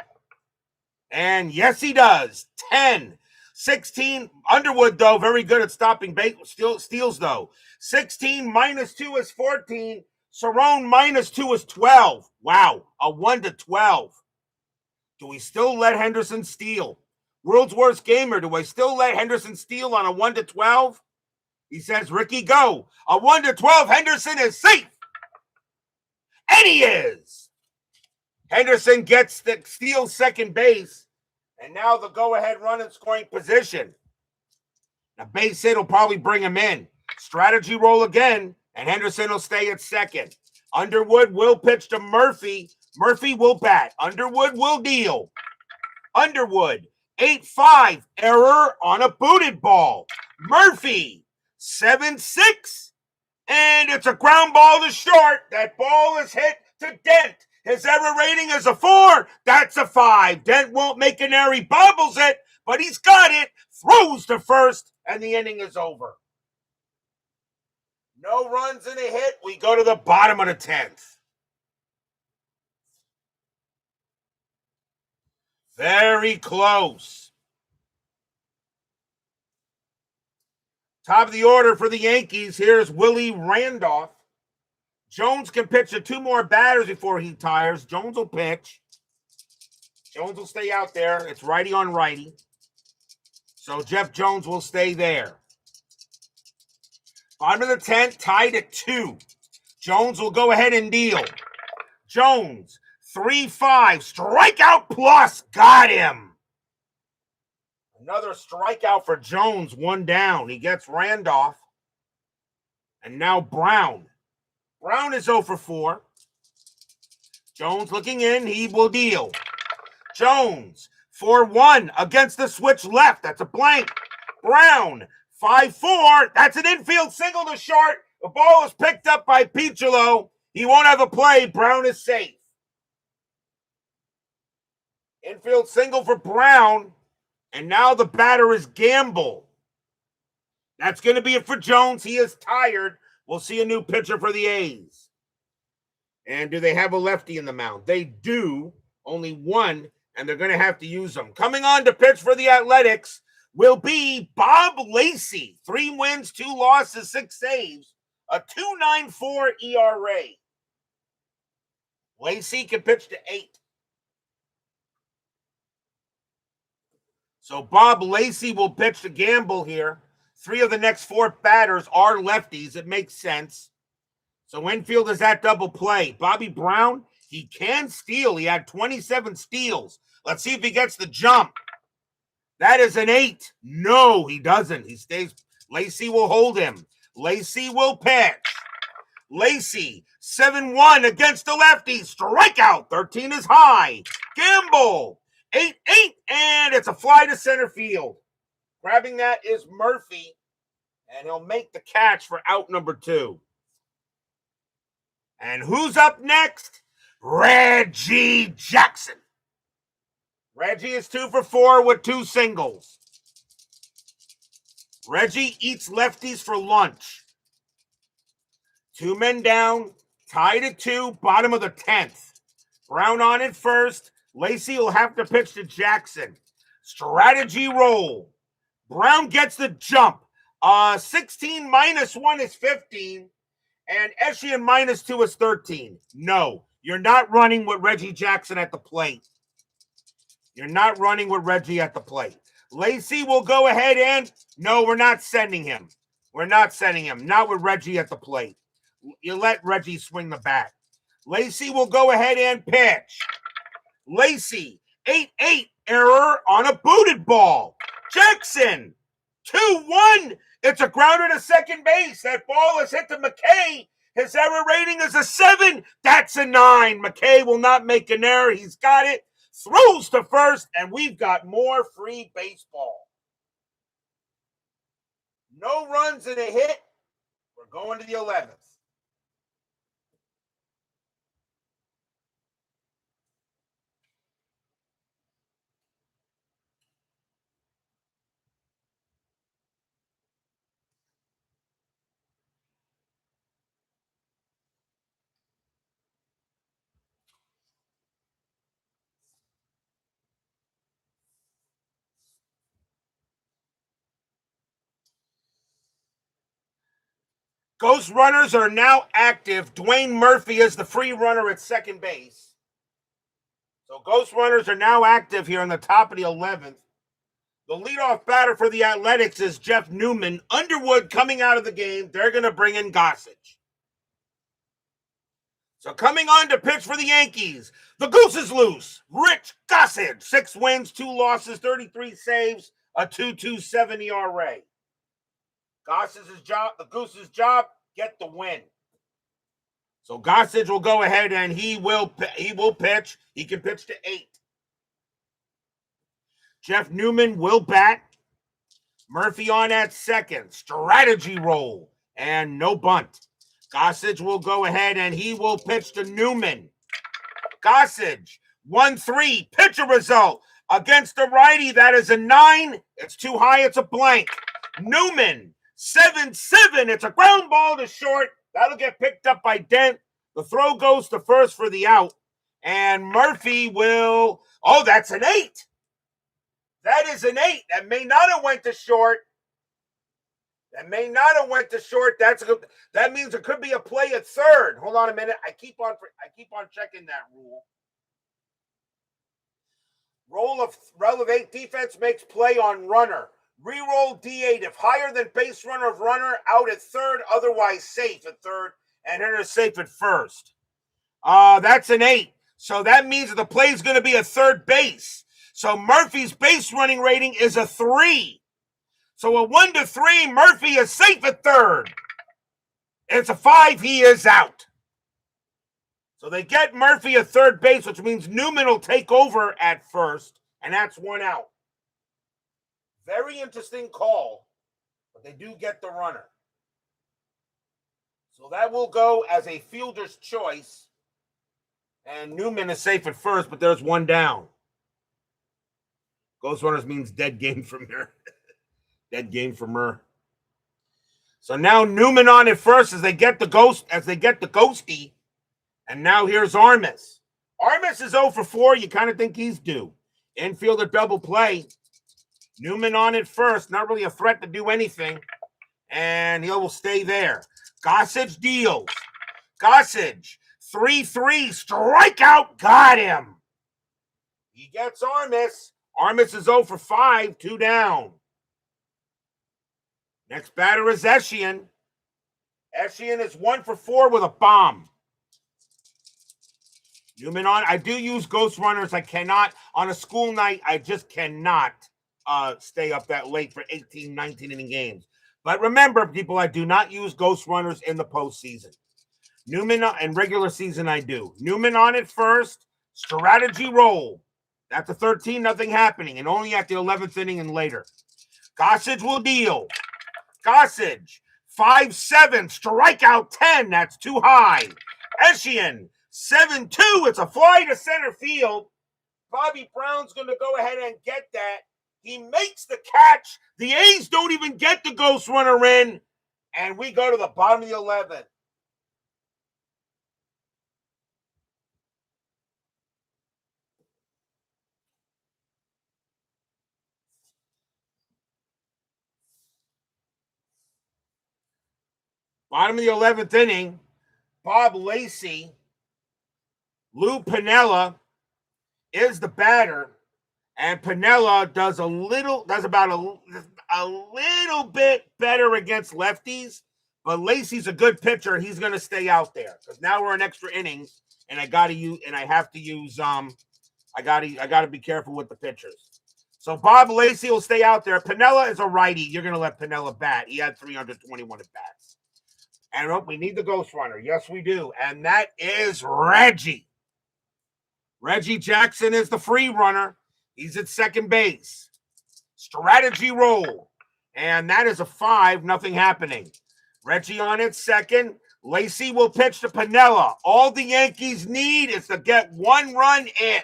And yes, he does. 10. 16. Underwood, though, very good at stopping steals, though. 16 minus 2 is 14. Cerrone minus 2 is 12. Wow, a 1-12. Do we still let Henderson steal? World's worst gamer, do I still let Henderson steal on a 1-12? He says, Ricky, go. A 1-12, Henderson is safe. And he is. Henderson gets the steal second base. And now the go-ahead run in scoring position. Now, base hit will probably bring him in. Strategy roll again, and Henderson will stay at second. Underwood will pitch to Murphy. Murphy will bat. Underwood will deal. Underwood, 8-5. Error on a booted ball. Murphy, 7-6. And it's a ground ball to short. That ball is hit to Dent. His error rating is a 4. That's a 5. Dent won't make an error. He bobbles it, but he's got it. Throws to first, and the inning is over. No runs and a hit. We go to the bottom of the 10th. Very close. Top of the order for the Yankees. Here's Willie Randolph. Jones can pitch to 2 more batters before he tires. Jones will pitch. Jones will stay out there. It's righty on righty. So Jeff Jones will stay there. Bottom of the 10th, tied at 2. Jones will go ahead and deal. Jones, 3-5. Strikeout plus. Got him. Another strikeout for Jones. 1 down. He gets Randolph. And now Brown. Brown is 0 for 4. Jones looking in. He will deal. Jones, 4-1 against the switch left. That's a blank. Brown, 5-4. That's an infield single to short. The ball is picked up by Piccolo. He won't have a play. Brown is safe. Infield single for Brown. And now the batter is Gamble. That's going to be it for Jones. He is tired. We'll see a new pitcher for the A's. And do they have a lefty in the mound? They do. Only one, and they're going to have to use them. Coming on to pitch for the Athletics will be Bob Lacey. 3 wins, 2 losses, 6 saves, a 2.94 ERA. Lacey can pitch to 8. So Bob Lacey will pitch to Gamble here. 3 of the next 4 batters are lefties. It makes sense. So infield is at double play. Bobby Brown, he can steal. He had 27 steals. Let's see if he gets the jump. That is an 8. No, he doesn't. He stays. Lacey will hold him. Lacey will pitch. Lacey, 7-1 against the lefty. Strikeout. 13 is high. Gamble, 8-8. And it's a fly to center field. Grabbing that is Murphy, and he'll make the catch for out number 2. And who's up next? Reggie Jackson. Reggie is 2 for 4 with 2 singles. Reggie eats lefties for lunch. 2 men down, tied at 2, bottom of the 10th. Brown on it first. Lacey will have to pitch to Jackson. Strategy roll. Brown gets the jump. 16 minus 1 is 15. And Eshian minus 2 is 13. No, you're not running with Reggie Jackson at the plate. You're not running with Reggie at the plate. Lacey will go ahead and, no, we're not sending him. We're not sending him. Not with Reggie at the plate. You let Reggie swing the bat. Lacey will go ahead and pitch. Lacey, 8-8, error on a booted ball. Jackson, 2-1. It's a grounder to second base. That ball is hit to McCatty. His error rating is a 7. That's a 9. McCatty will not make an error. He's got it. Throws to first, and we've got more free baseball. No runs and a hit. We're going to the 11th. Ghost runners are now active. Dwayne Murphy is the free runner at second base. So ghost runners are now active here on the top of the 11th. The leadoff batter for the Athletics is Jeff Newman. Underwood coming out of the game. They're going to bring in Gossage. So coming on to pitch for the Yankees, the Goose is loose. Rich Gossage, 6 wins, 2 losses, 33 saves, a 2.27 ERA. Gossage's job, the Goose's job, get the win. So Gossage will go ahead and he will pitch. He can pitch to 8. Jeff Newman will bat. Murphy on at second. Strategy roll and no bunt. Gossage will go ahead and he will pitch to Newman. Gossage, 1-3, pitcher result against the righty. That is a 9. It's too high. It's a blank. Newman, 7-7. It's a ground ball to short. That'll get picked up by Dent. The throw goes to first for the out. And Murphy will, that's an 8. That is an 8. That may not have went to short. That means it could be a play at third. Hold on a minute. I keep on checking that rule. Roll of 8 defense makes play on runner. Reroll D8 if higher than base runner of runner out at third, otherwise safe at third, and hitter safe at first. That's an 8. So that means that the play is going to be at third base. So Murphy's base running rating is a 3. So a 1-3, Murphy is safe at third. It's a 5, he is out. So they get Murphy at third base, which means Newman will take over at first, and that's 1 out. Very interesting call, but they do get the runner. So that will go as a fielder's choice, and Newman is safe at first, but there's 1 down. Ghost runners means dead game from here. Dead game from her. So now Newman on at first as they get the ghosty. And now here's Armas. Armas is 0 for 4. You kind of think he's due. Infielder double play. Newman on at first. Not really a threat to do anything. And he will stay there. Gossage deals. Gossage. 3-3. Strikeout. Got him. He gets Armas. Armas is 0 for 5. 2 down. Next batter is Eshian. Eshian is 1 for 4 with a bomb. Newman on. I do use ghost runners. I cannot. On a school night, I just cannot stay up that late for 18, 19 inning games. But remember, people, I do not use ghost runners in the postseason. Newman, in regular season, I do. Newman on at first. Strategy roll. That's a 13, nothing happening. And only at the 11th inning and later. Gossage will deal. Gossage, 5-7, strikeout 10. That's too high. Eshian, 7-2. It's a fly to center field. Bobby Brown's going to go ahead and get that. He makes the catch. The A's don't even get the ghost runner in. And we go to the bottom of the 11th. Bottom of the 11th inning, Bob Lacey, Lou Piniella is the batter, and Piniella does about a little bit better against lefties, but Lacey's a good pitcher. He's going to stay out there because now we're in extra innings, and I got to be careful with the pitchers. So Bob Lacey will stay out there. Piniella is a righty. You're going to let Piniella bat. He had 321 at bats. And we need the ghost runner. Yes, we do. And that is Reggie. Reggie Jackson is the free runner. He's at second base. Strategy roll. And that is a 5, nothing happening. Reggie on at second. Lacey will pitch to Piniella. All the Yankees need is to get 1 run in.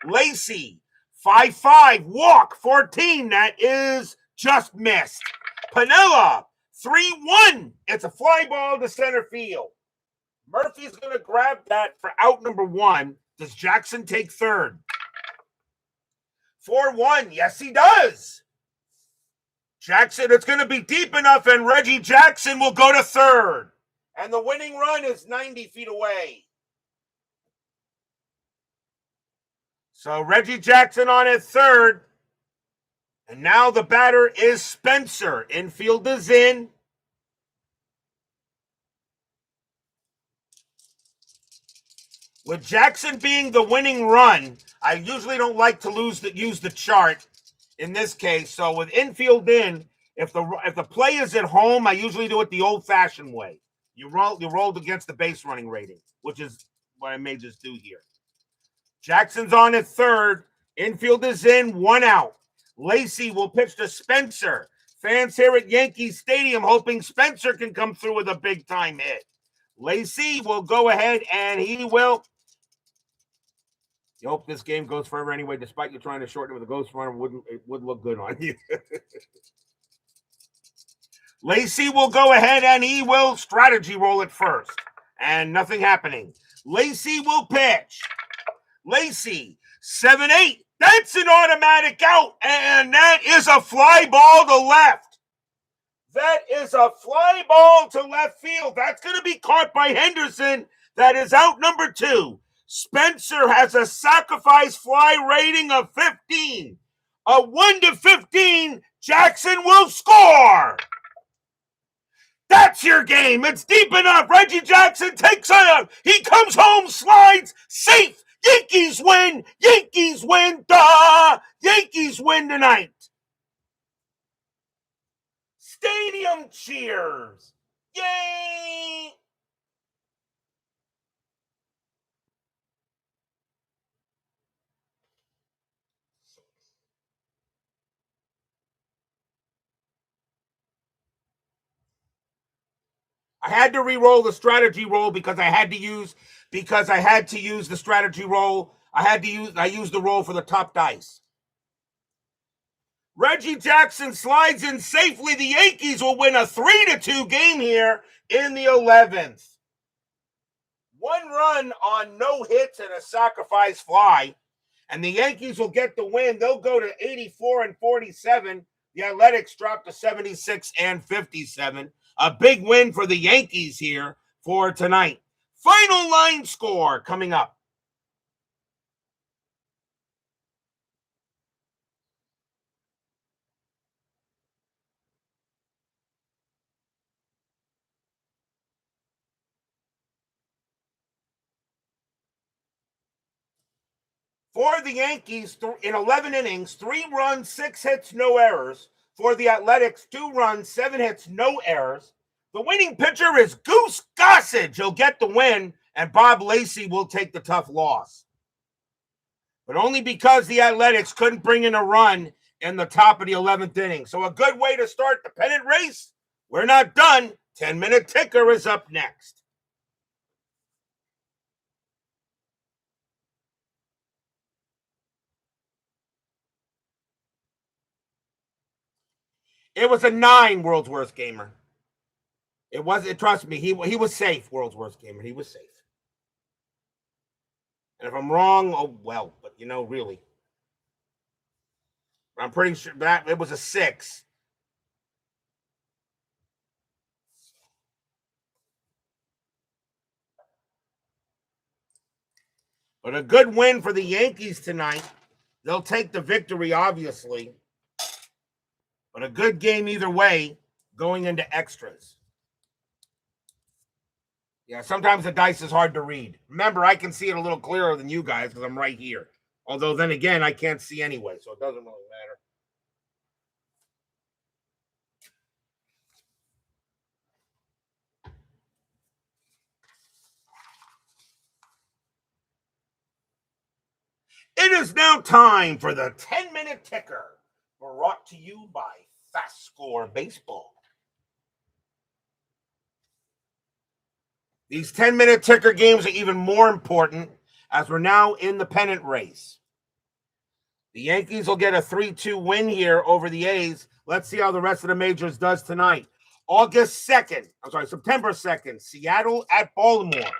Lacey, 5-5, walk, 14. That is just missed. Piniella, 3-1. It's a fly ball to center field. Murphy's going to grab that for out number 1. Does Jackson take third? 4-1. Yes, he does. Jackson, it's going to be deep enough, and Reggie Jackson will go to third. And the winning run is 90 feet away. So Reggie Jackson on at third. And now the batter is Spencer. Infield is in. With Jackson being the winning run, I usually don't like to use the chart in this case. So with infield in, if the play is at home, I usually do it the old-fashioned way. You rolled against the base running rating, which is what I may just do here. Jackson's on at third. Infield is in, 1 out. Lacey will pitch to Spencer. Fans here at Yankee Stadium hoping Spencer can come through with a big-time hit. Lacey will go ahead, and he will. You hope this game goes forever anyway, despite you trying to shorten it with a ghost runner, it would look good on you. Lacey will go ahead, and he will strategy roll it first. And nothing happening. Lacey will pitch. Lacey, 7-8. That's an automatic out, and that is a fly ball to left. That is a fly ball to left field. That's going to be caught by Henderson. That is out number 2. Spencer has a sacrifice fly rating of 15. A 1-15, Jackson will score. That's your game. It's deep enough. Reggie Jackson takes on. He comes home, slides, safe. Yankees win. Yankees win. Duh. Yankees win tonight. Stadium cheers. Yay. I had to re-roll the strategy roll because I had to use the strategy roll. I used the roll for the top dice. Reggie Jackson slides in safely. The Yankees will win a 3-2 game here in the 11th. 1 run on no hits and a sacrifice fly, and the Yankees will get the win. They'll go to 84-47. The Athletics drop to 76-57. A big win for the Yankees here for tonight. Final line score coming up. For the Yankees, in 11 innings, 3 runs, 6 hits, no errors. For the Athletics, 2 runs, 7 hits, no errors. The winning pitcher is Goose Gossage. He'll get the win, and Bob Lacey will take the tough loss. But only because the Athletics couldn't bring in a run in the top of the 11th inning. So a good way to start the pennant race. We're not done. 10-minute ticker is up next. It was a 9, World's Worst Gamer. It wasn't, trust me, he was safe, World's Worst Gamer. He was safe. And if I'm wrong, oh well, but really. I'm pretty sure that it was a 6. But a good win for the Yankees tonight. They'll take the victory, obviously. But a good game either way going into extras. Yeah, sometimes the dice is hard to read. Remember, I can see it a little clearer than you guys because I'm right here. Although, then again, I can't see anyway, so it doesn't really matter. It is now time for the 10-minute ticker, brought to you by FastScore Baseball. These 10-minute ticker games are even more important as we're now in the pennant race. The Yankees will get a 3-2 win here over the A's. Let's see how the rest of the majors does tonight. September 2nd, Seattle at Baltimore.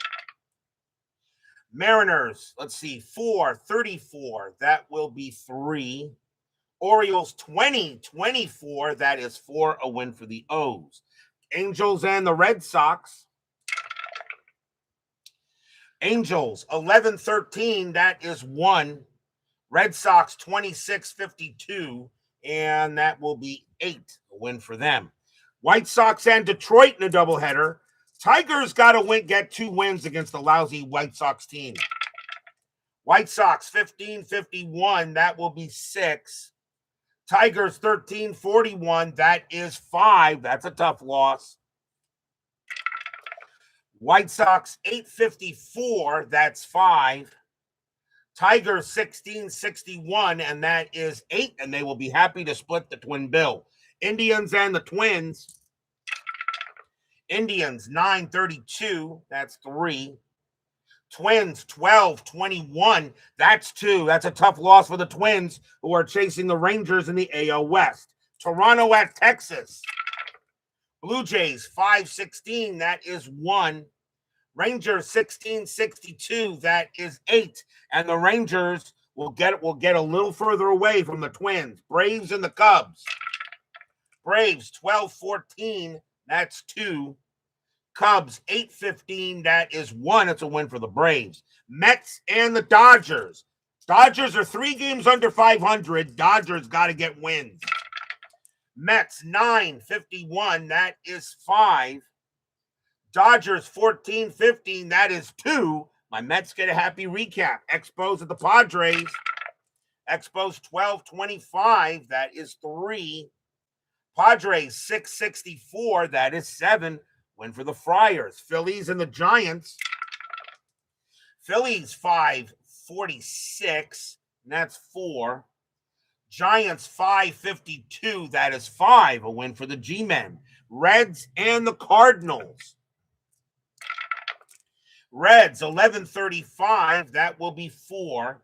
Mariners, 4-34. That will be 3. Orioles 20-24. That is 4, a win for the O's. Angels and the Red Sox. Angels 11-13. That is 1. Red Sox 26-52. And that will be 8, a win for them. White Sox and Detroit in a doubleheader. Tigers got to get 2 wins against the lousy White Sox team. White Sox 15-51. That will be 6. Tigers 13-41. That is 5. That's a tough loss. White Sox 8-54. That's 5. Tigers 16-61. And that is 8. And they will be happy to split the twin bill. Indians and the Twins. Indians 9-32. That's 3. Twins 12-21. That's 2. That's a tough loss for the Twins, who are chasing the Rangers in the AL West. Toronto at Texas. Blue Jays 5-16. That is 1. Rangers 16-62. That is 8. And the Rangers will get a little further away from the Twins. Braves and the Cubs. Braves 12-14. That's 2. Cubs 8-15. That is 1. It's a win for the Braves. Mets and the Dodgers. Dodgers are 3 games under 500. Dodgers got to get wins. Mets 9-51. That is 5. Dodgers 14-15. That is 2. My Mets get a happy recap. Expos at the Padres. Expos 12-25. That is 3. Padres 6-64. That is 7. Win for the Friars. Phillies and the Giants. Phillies 5-46. And that's 4. Giants 5-52. That is 5. A win for the G-Men. Reds and the Cardinals. Reds 11-35. That will be 4.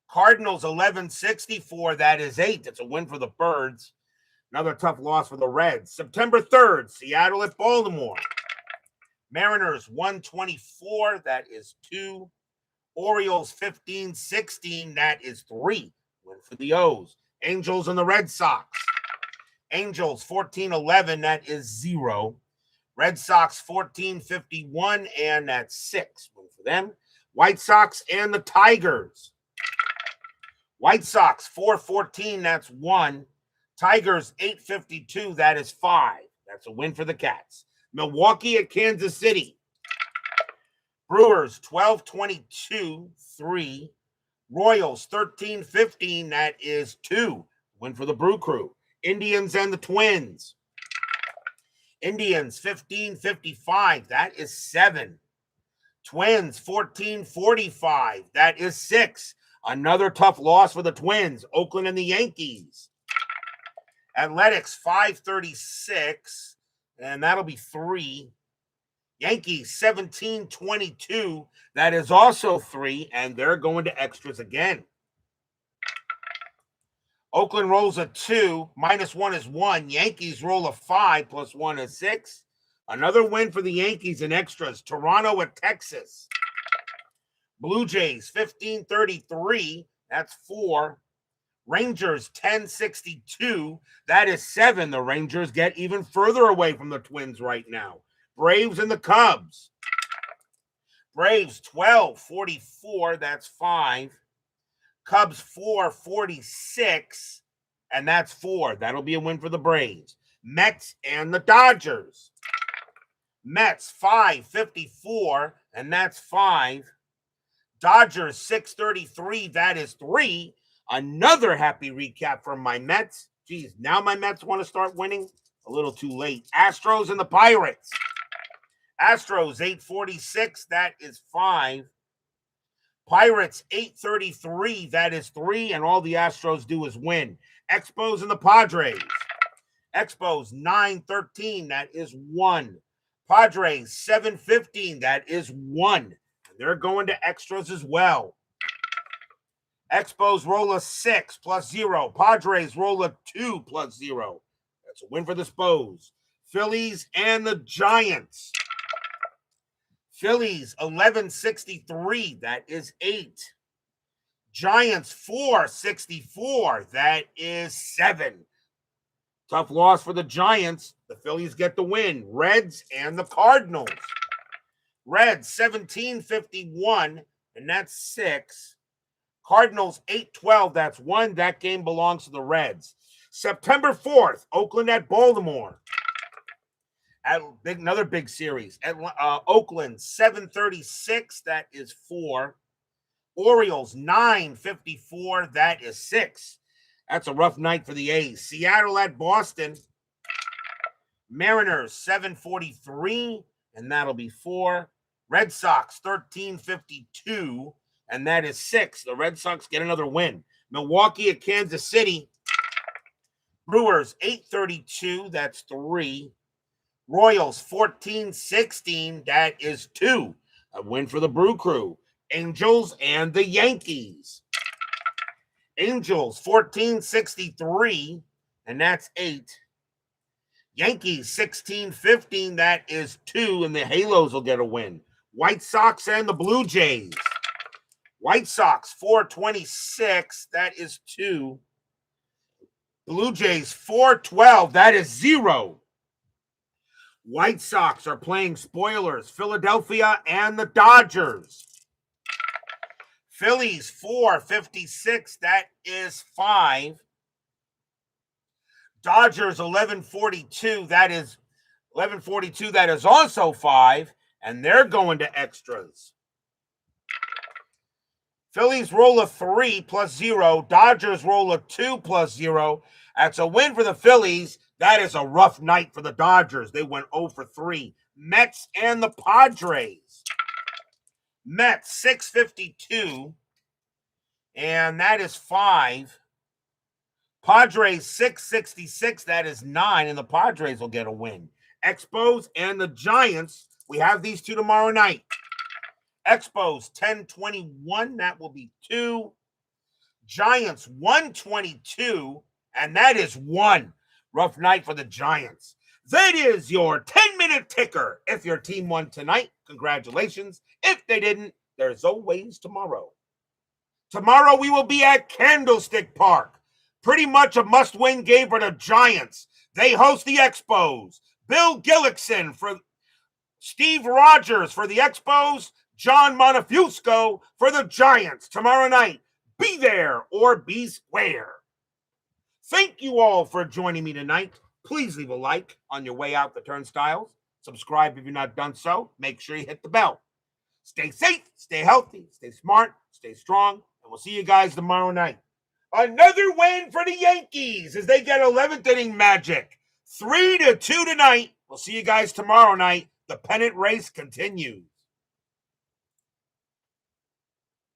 Cardinals 11-64. That is 8. That's a win for the Birds. Another tough loss for the Reds. September 3rd, Seattle at Baltimore. Mariners 124. That is 2. Orioles 15-16. That is 3. Win for the O's. Angels and the Red Sox. Angels 14-11. That is 0. Red Sox 14-51. And that's 6. Win for them. White Sox and the Tigers. White Sox 4-14. That's 1. Tigers 8-52. That is 5. That's a win for the Cats. Milwaukee at Kansas City. Brewers 12-22. 3. Royals 13-15. That is 2. Win for the Brew Crew. Indians and the Twins. Indians 15-55. That is 7. Twins 14-45. That is 6. Another tough loss for the Twins. Oakland and the Yankees. Athletics 5-36, and that'll be 3. Yankees 17-22. That is also 3, and they're going to extras again. Oakland rolls a 2. -1 is 1. Yankees roll a 5. +1 is 6. Another win for the Yankees in extras. Toronto at Texas. Blue Jays 15-33. That's 4. Rangers 10-62. That is 7. The Rangers get even further away from the Twins right now. Braves and the Cubs. Braves 12-44, that's 5. Cubs 4-46, and that's 4. That'll be a win for the Braves. Mets and the Dodgers. Mets 5-54, and that's 5. Dodgers 6-33, that is 3. Another happy recap from my Mets. Geez, now my Mets want to start winning. A little too late. Astros and the Pirates. Astros 8-46, that is 5. Pirates 8-33, that is 3, and all the Astros do is win. Expos and the Padres. Expos 9-13, that is 1. Padres 7-15, that is 1. And they're going to extras as well. Expos roll a 6 plus 0. Padres roll a 2 plus 0. That's a win for the Spos. Phillies and the Giants. Phillies 11-63, that is 8. Giants 4-64, that is 7. Tough loss for the Giants. The Phillies get the win. Reds and the Cardinals. Reds 17-51, and that's 6. Cardinals 8-12, that's 1. That game belongs to the Reds. September 4th, Oakland at Baltimore. Another big series. Oakland 7-36, that is 4. Orioles 9-54, that is 6. That's a rough night for the A's. Seattle at Boston. Mariners 7-43, and that'll be 4. Red Sox 13-52, and that is 6. The Red Sox get another win. Milwaukee at Kansas City. Brewers 8-32, that's 3. Royals 14-16, that is 2. A win for the Brew Crew. Angels and the Yankees. Angels 14-63, and that's 8. Yankees 16-15, that is 2, and the Halos will get a win. White Sox and the Blue Jays. White Sox 4-26, that is 2. Blue Jays 4-12, that is 0. White Sox are playing spoilers. Philadelphia and the Dodgers. Phillies 4-56, that is 5. Dodgers 11-42, that is 11-42, that is also 5, and they're going to extras. Phillies roll a 3 plus 0. Dodgers roll a 2 plus 0. That's a win for the Phillies. That is a rough night for the Dodgers. They went 0-3. Mets and the Padres. Mets 6-52, and that is 5. Padres 6-66, that is 9, and the Padres will get a win. Expos and the Giants, we have these two tomorrow night. Expos 10-21, that will be 2. Giants 122, and that is 1. Rough night for the Giants. That is your 10-minute ticker. If your team won tonight, congratulations. If they didn't, there's always tomorrow. Tomorrow we will be at Candlestick Park. Pretty much a must-win game for the Giants. They host the Expos. Bill Gillickson for Steve Rogers for the Expos. John Monefusco for the Giants tomorrow night. Be there or be square. Thank you all for joining me tonight. Please leave a like on your way out the turnstiles. Subscribe if you're not done so. Make sure you hit the bell. Stay safe, stay healthy, stay smart, stay strong, and we'll see you guys tomorrow night. Another win for the Yankees as they get 11th inning magic. 3-2 tonight. We'll see you guys tomorrow night. The pennant race continues.